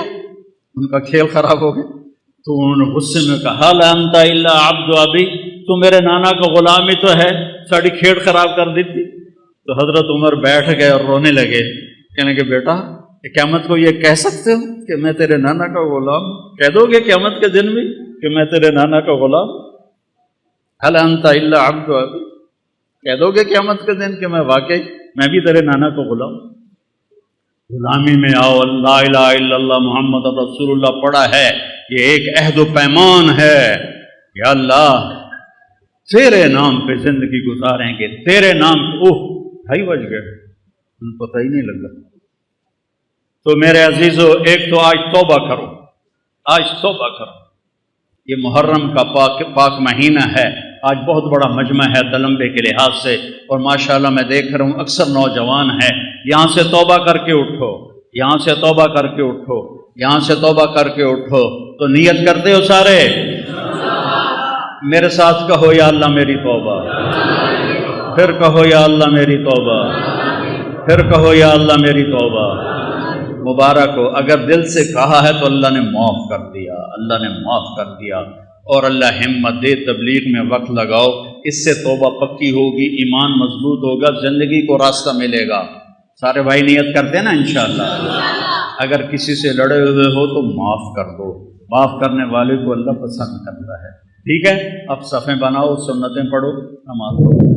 Speaker 1: تو انہوں نے غصے میں کہا لا انت الا عبد ابی، تو میرے نانا کا غلام ہی تو ہے، ساری کھیل خراب کر دی تھی. تو حضرت عمر بیٹھ گئے اور رونے لگے، کہنے کہ بیٹا قیامت کو یہ کہہ سکتے ہو کہ میں تیرے نانا کا غلام؟ کہہ دو گے قیامت کے دن بھی کہ میں تیرے نانا کا غلام؟ هل انت الا عبد ابی، کہہ دو گے قیامت کے دن کہ میں واقعی میں بھی تیرے نانا کا غلام؟ غلامی میں آؤ، لا الہ الا اللہ محمد رسول اللہ پڑھا ہے، یہ ایک عہد و پیمان ہے. یا اللہ تیرے نام پہ زندگی گزاریں گے، تیرے نام پہ. بھائی بج گئے، ان پتہ ہی نہیں لگا. تو میرے عزیزو، ایک تو آج توبہ کرو، یہ محرم کا پاک مہینہ ہے. آج بہت بڑا مجمع ہے تلمبے کے لحاظ سے، اور ماشاءاللہ میں دیکھ رہا ہوں اکثر نوجوان ہیں. یہاں سے توبہ کر کے اٹھو، یہاں سے توبہ کر کے اٹھو، یہاں سے توبہ کر کے اٹھو. تو نیت کرتے ہو سارے؟ میرے ساتھ کہو یا اللہ میری توبہ، پھر کہو یا اللہ میری توبہ، پھر کہو یا اللہ میری توبہ. مبارک ہو. اگر دل سے کہا ہے تو اللہ نے معاف کر دیا، اللہ نے معاف کر دیا. اور اللہ ہمت دے، تبلیغ میں وقت لگاؤ، اس سے توبہ پکی ہوگی، ایمان مضبوط ہوگا، زندگی کو راستہ ملے گا. سارے بھائی نیت کرتے ہیں نا انشاءاللہ. اگر کسی سے لڑے ہوئے ہو تو معاف کر دو، معاف کرنے والے کو اللہ پسند کرتا ہے. ٹھیک ہے، اب صفیں بناؤ، سنتیں پڑھو، نماز پڑھو.